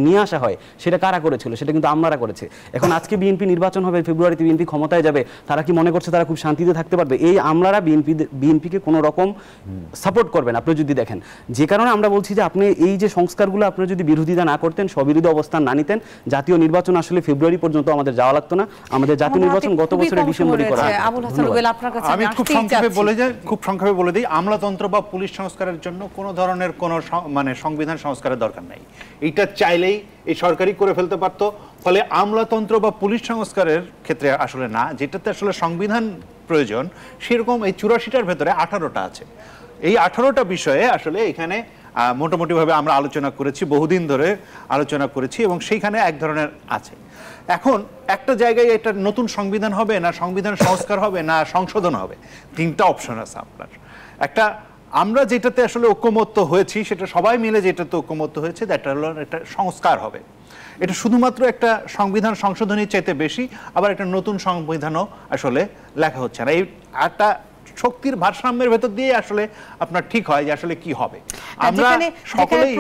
নিয়ে আসা হয়, সেটা কারা করেছিল? সেটা কিন্তু আমলারা করেছে। এখন আজকে বিএনপি নির্বাচন হবে, ফেব্রুয়ারিতে বিএনপি ক্ষমতায় যাবে, তারা কি মনে করছে তারা খুব শান্তিতে থাকতে পারবে? এই আমলারা বিএনপিকে কোনো রকম সাপোর্ট করবেন আপনি যদি দেখেন। যে কারণে আমরা বলছি যে আপনি এই যে সংস্কারগুলো আপনি যদি বিরোধিতা না করতেন, স্ববিরোধী অবস্থান না নিতেন, জাতীয় নির্বাচন আসলে ফেব্রুয়ারি পর্যন্ত আমাদের যাওয়া লাগতো না। আমাদের জাতীয় নির্বাচন গত বছরের ডিসেম্বরে করা। আমি খুব সংক্ষেপে বলে দিই, আমলাতন্ত্র বা পুলিশ সংস্কারের জন্য কোনো ধরনের কোনো সংবিধান সংস্কারের দরকার নাই। এইটা চাইলেই এই সরকারই করে ফেলতে পারতো। ফলে আমলাতন্ত্র বা পুলিশ সংস্কারের ক্ষেত্রে আসলে না, যেটাতে আসলে সংবিধান প্রয়োজন, সেরকম এই 84টার ভেতরে 18টা আছে। এই 18টা বিষয়ে আসলে এখানে মোটামুটিভাবে আমরা আলোচনা করেছি, বহুদিন ধরে আলোচনা করেছি, এবং সেইখানে এক ধরনের আছে। এখন একটা জায়গায় এটা নতুন সংবিধান হবে না সংবিধান সংস্কার হবে না সংশোধন হবে, 3টা অপশন আছে আপনার। একটা আমরা যেটাতে আসলে ঐক্যমত্য হয়েছি, সেটা সবাই মিলে যেটাতে ঐক্যমত্য হয়েছে, এটা হলো একটা সংস্কার হবে। এটা শুধুমাত্র একটা সংবিধান সংশোধনের চাইতে বেশি, আবার একটা নতুন সংবিধানও আসলে লেখা হচ্ছে না। এই একটা শক্তির ভারসাম্যের ভেতর দিয়ে আসলে আপনার ঠিক হয় যে আসলে কি হবে। আমরা সকলেই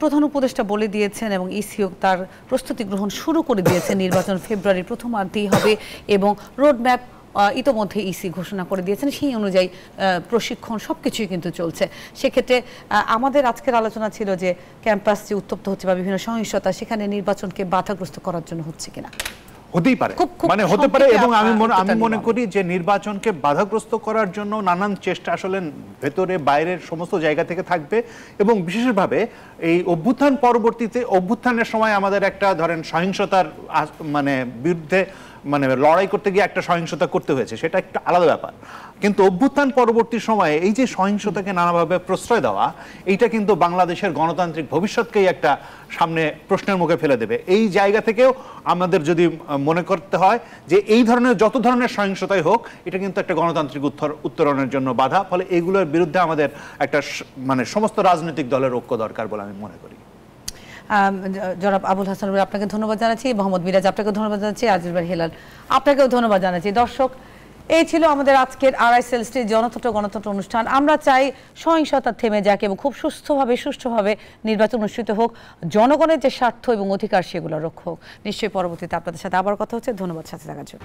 প্রধান উপদেষ্টা বলে দিয়েছেন এবং ইসিও তার প্রস্তুতি গ্রহণ শুরু করে দিয়েছে, নির্বাচন ফেব্রুয়ারির প্রথমার্ধেই হবে এবং রোডম্যাপ ইতোমধ্যে ইসি ঘোষণা করে দিয়েছেন, সেই অনুযায়ী প্রশিক্ষণ সবকিছুই কিন্তু চলছে। সেক্ষেত্রে আমাদের আজকের আলোচনা ছিল যে ক্যাম্পাস যে উত্তপ্ত হচ্ছে বা বিভিন্ন সহিংসতা, সেখানে নির্বাচনকে বাধাগ্রস্ত করার জন্য হচ্ছে কিনা। হতেই পারে, হতে পারে, এবং আমি মনে করি যে নির্বাচনকে বাধাগ্রস্ত করার জন্য নানান চেষ্টা আসলে ভেতরে বাইরের সমস্ত জায়গা থেকে থাকবে। এবং বিশেষভাবে এই অভ্যুত্থান পরবর্তীতে, অভ্যুত্থানের সময় আমাদের একটা ধরেন সহিংসতার বিরুদ্ধে লড়াই করতে গিয়ে একটা সহিংসতা করতে হয়েছে, সেটা একটা আলাদা ব্যাপার। কিন্তু অভ্যুত্থান পরবর্তী সময়ে এই যে সহিংসতাকে নানাভাবে প্রশ্রয় দেওয়া, এইটা কিন্তু বাংলাদেশের গণতান্ত্রিক ভবিষ্যৎকেই একটা সামনে প্রশ্নের মুখে ফেলে দেবে। এই জায়গা থেকেও আমাদের যদি মনে করতে হয় যে এই ধরনের যত ধরনের সহিংসতাই হোক, এটা কিন্তু একটা গণতান্ত্রিক উত্তরণের জন্য বাধা। ফলে এইগুলোর বিরুদ্ধে আমাদের একটা সমস্ত রাজনৈতিক দলের ঐক্য দরকার বলে আমি মনে করি। জনাব আবুল হাসান আপনাকে ধন্যবাদ জানাচ্ছি, মোহাম্মদ মিরাজ আপনাকে ধন্যবাদ জানাচ্ছি, আজিজ ভাই হেলাল আপনাকেও ধন্যবাদ জানাচ্ছি। দর্শক, এই ছিল আমাদের আজকের RSLST গণতন্ত্র অনুষ্ঠান। আমরা চাই সহিংসতা থেমে যাক এবং খুব সুষ্ঠুভাবে নির্বাচন অনুষ্ঠিত হোক, জনগণের যে স্বার্থ এবং অধিকার সেগুলো রক্ষা হোক। নিশ্চয়ই পরবর্তীতে আপনাদের সাথে আবার কথা হচ্ছে। ধন্যবাদ সাথে থাকার জন্য।